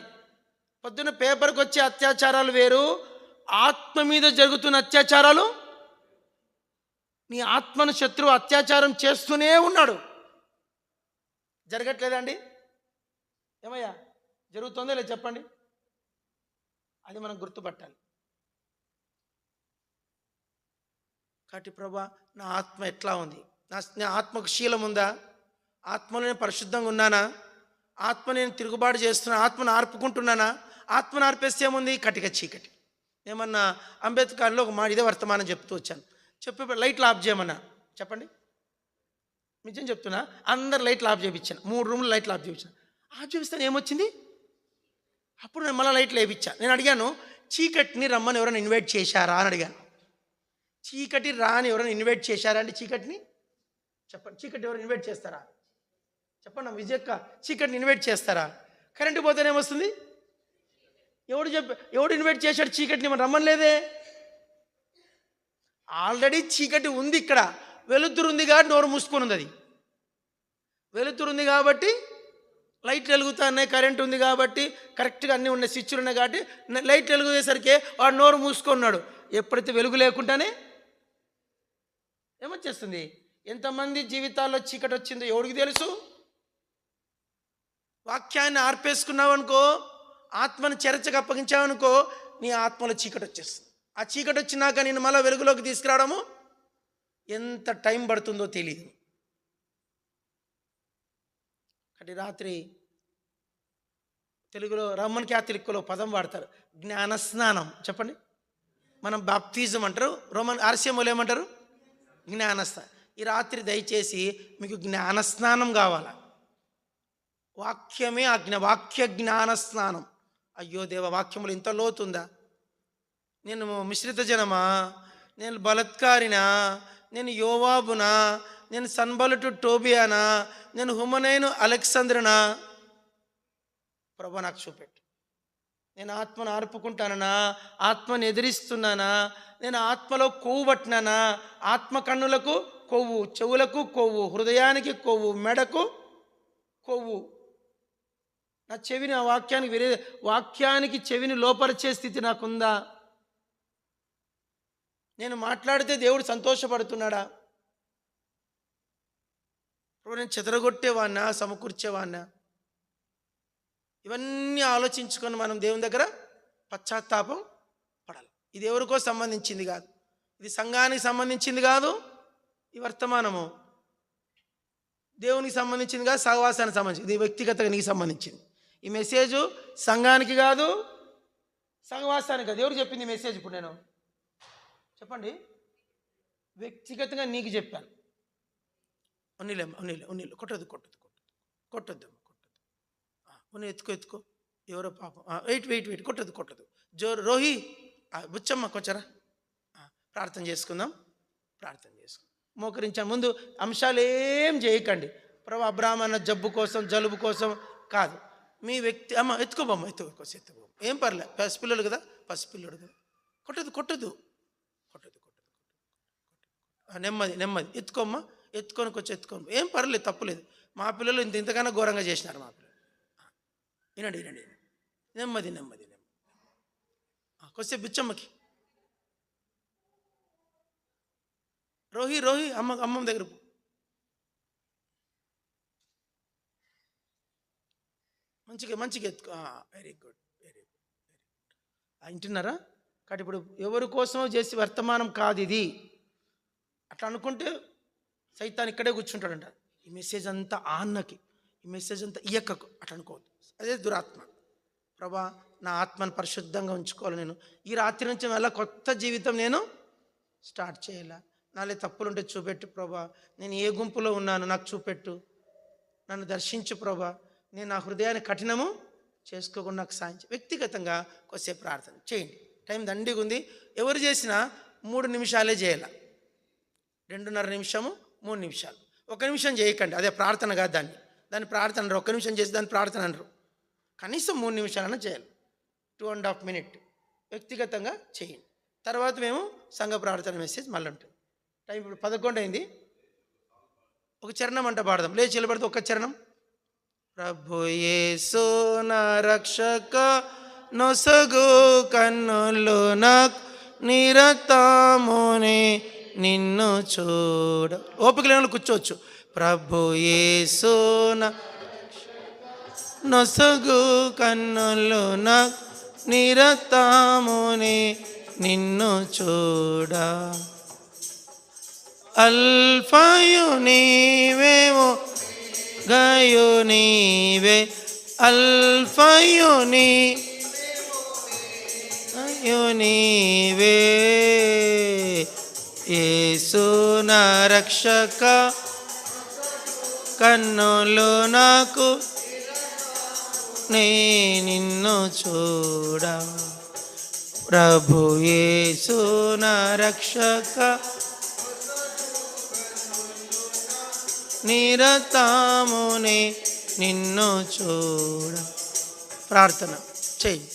S1: పొద్దున్న పేపర్కి వచ్చే అత్యాచారాలు వేరు, ఆత్మ మీద జరుగుతున్న అత్యాచారాలు. నీ ఆత్మను శత్రువు అత్యాచారం చేస్తూనే ఉన్నాడు. జరగట్లేదండి? ఏమయ్యా జరుగుతుందో లేదు చెప్పండి. అది మనం గుర్తుపట్టాలి. కాబట్టి ప్రభా నా ఆత్మ ఎట్లా ఉంది, నా ఆత్మకు శీలం ఉందా, ఆత్మలో నేను పరిశుద్ధంగా ఉన్నానా, ఆత్మ నేను తిరుగుబాటు చేస్తున్నా, ఆత్మను ఆర్పుకుంటున్నానా? ఆత్మను ఆర్పేస్తే ఏముంది, కటిక చీకటి. ఏమన్నా అంబేద్కర్లో ఒక మాట, ఇదే వర్తమానం చెప్తూ వచ్చాను. చెప్పి లైట్లు ఆఫ్ చేయమన్నా, చెప్పండి నిజం చెప్తున్నా, అందరు లైట్లు ఆఫ్ చేయించాను, 3 రూమ్లు లైట్లు ఆఫ్ చేయించాను. ఆఫ్ చేపిస్తాను ఏమొచ్చింది, అప్పుడు నేను మళ్ళీ లైట్లు వేయించాను. నేను అడిగాను, చీకటిని రమ్మని ఎవరైనా ఇన్వైట్ చేశారా అని అడిగాను. చీకటి రాని ఎవరైనా ఇన్వైట్ చేశారా అంటే చీకటిని చెప్పండి. చీకటి ఎవరు ఇన్వైట్ చేస్తారా చెప్పండి. విజయక్క చీకటిని ఇన్వైట్ చేస్తారా? కరెంటు పోతేనేమొస్తుంది? ఎవడు ఇన్వైట్ చేశాడు చీకటిని? మనం రమ్మనిలేదే. ఆల్రెడీ చీకటి ఉంది, ఇక్కడ వెలుతురు ఉంది కాబట్టి నోరు మూసుకొని ఉంది. అది వెలుతురు ఉంది కాబట్టి లైట్లు వెలుగుతున్నాయి, కరెంట్ ఉంది కాబట్టి కరెక్ట్గా అన్నీ ఉన్నాయి, స్విచ్లు ఉన్నాయి కాబట్టి లైట్లు వెలుగుసేసరికి వాడు నోరు మూసుకున్నాడు. ఎప్పుడైతే వెలుగు లేకుండానే ఏమొచ్చేస్తుంది? ఎంతమంది జీవితాల్లో చీకటి వచ్చిందో ఎవడికి తెలుసు? వాక్యాన్ని ఆర్పేసుకున్నావు అనుకో, ఆత్మను చెరచకు అప్పగించావనుకో, నీ ఆత్మలో చీకటి వచ్చేస్తుంది. ఆ చీకటి వచ్చినాక నేను మళ్ళీ వెలుగులోకి తీసుకురావడము ఎంత టైం పడుతుందో తెలియదు. కాబట్టి రాత్రి తెలుగులో రోమన్ క్యాథలిక్లో పదం వాడతారు, జ్ఞానస్నానం. చెప్పండి. మనం బాప్తిజం అంటారు, రోమన్ ఆర్సిఎంలు ఏమంటారు? జ్ఞానస్నానం. ఈ రాత్రి దయచేసి మీకు జ్ఞానస్నానం కావాలా? వాక్యమే వాక్య జ్ఞానస్నానం. అయ్యో దేవ, వాక్యములు ఇంత లోతుందా? నేను మిశ్రిత జనమా, నేను బలత్కారినా, నేను యోవాబునా, నేను సన్బలుటు టోబియానా, నేను హుమనైను అలెక్సాంద్రనా? ప్రభు నాకు చూపెట్టు. నేను ఆత్మను ఆర్పుకుంటానా, ఆత్మను ఎదిరిస్తున్నానా, నేను ఆత్మలో కొవ్వు పట్టినానా? ఆత్మ కన్నులకు కొవ్వు, చెవులకు కొవ్వు, హృదయానికి కొవ్వు, మెడకు కొవ్వు. నా చెవిని ఆ వాక్యానికి చెవిని లోపరిచే స్థితి నాకుందా? నేను మాట్లాడితే దేవుడు సంతోషపడుతున్నాడా? నేను చెదరగొట్టేవాడినా, సమకూర్చేవాడినా? ఇవన్నీ ఆలోచించుకొని మనం దేవుని దగ్గర పశ్చాత్తాపం పడాలి. ఇది ఎవరికో సంబంధించింది కాదు, ఇది సంఘానికి సంబంధించింది కాదు, ఈ వర్తమానము దేవునికి సంబంధించింది కాదు, సహవాసానికి సంబంధించింది, ఇది వ్యక్తిగతంగా నీకు సంబంధించింది. ఈ మెసేజ్ సంఘానికి కాదు, సహవాసానికి కాదు. ఎవరు చెప్పింది ఈ మెసేజ్? ఇప్పుడు నేను చెప్పండి, వ్యక్తిగతంగా నీకు చెప్పాను. ఉన్నీళ్ళు కొట్టొద్దు ఉన్ని ఎత్తుకో ఎవరో పాపం. వెయిట్ కొట్టదు రోహి బుచ్చమ్మ కొంచెరా ప్రార్థన చేసుకుందాం. మోకరించా ముందు అంశాలు ఏం చేయకండి. ప్రభు అబ్రాహ్మ అన్న జబ్బు కోసం, జలుబు కోసం కాదు, మీ వ్యక్తి. అమ్మ ఎత్తుకోబమ్మ, ఎత్తుకో ఏం పర్లే, పసిపిల్లలు కదా, కొట్టదు. నెమ్మది ఎత్తుకోమ్మా, ఎత్తుకొని ఎత్తుకోమ్మ, ఏం పర్లేదు, తప్పులేదు. మా పిల్లలు ఇంతకన్నా ఘోరంగా చేసినారు మా పిల్లలు. వినండి, నెమ్మది కొద్దిసేపు బుచ్చమ్మకి. రోహి అమ్మమ్మ దగ్గర మంచిగా ఎత్తుకో. Very good. వింటున్నారా? కాబట్టి ఇప్పుడు ఎవరి కోసమో చేసి వర్తమానం కాదు ఇది. అట్లా అనుకుంటే సైతాన్ ఇక్కడే కూర్చుంటాడంట. ఈ మెసేజ్ అంతా అన్నకి, ఈ మెసేజ్ అంతా ఇయ్యక్కకు, అట్లా అనుకోవద్దు. అదే దురాత్మ. ప్రభా నా ఆత్మను పరిశుద్ధంగా ఉంచుకోవాలి. నేను ఈ రాత్రి నుంచి మళ్ళీ కొత్త జీవితం నేను స్టార్ట్ చేయాలా? నాలో తప్పులుంటే చూపెట్టు ప్రభా. నేను ఏ గుంపులో ఉన్నాను నాకు చూపెట్టు, నన్ను దర్శించు ప్రభా. నేను నా హృదయాన్ని కఠినము చేసుకోకుండా నాకు సాయం. వ్యక్తిగతంగా కొద్దిసేపు ప్రార్థన చేయండి. టైం దండిగా ఉంది. ఎవరు చేసినా 3 నిమిషాలే చేయాలి. 2:30 నిమిషము, 3 నిమిషాలు. 1 నిమిషం చేయకండి, అదే ప్రార్థన కాదు. దాన్ని ప్రార్థన అనరు. 1 నిమిషం చేసి దాన్ని ప్రార్థన అనరు. కనీసం 3 నిమిషాలన్నా చేయాలి. 2.5 మినిట్ వ్యక్తిగతంగా చేయండి. తర్వాత మేము సంఘ ప్రార్థన మెసేజ్ మళ్ళీ ఉంటుంది. టైం ఇప్పుడు 11 అయింది. ఒక చరణం అంట పాడదాం. లేచి నిలబడితే ఒక చరణం. ప్రభు యేసు నా రక్షక, నొసగు కన్నులు నాకు నిరతమునే నిన్ను చూడ. ఓపిక లేని కూర్చోవచ్చు. ప్రభు యేసు నా నొసగు కన్నులు నాకు నిరతమునే నిన్ను చూడ. అల్ఫాయు నీవేమో గయు నీవే, అల్ఫాయు నీవే, యేసు నా రక్షక, కన్నులు నాకు నిన్ను చూడ. ప్రభు యేసు నా రక్షక, నిరతమునే నిన్ను చూడ. ప్రార్థన చెయ్యి.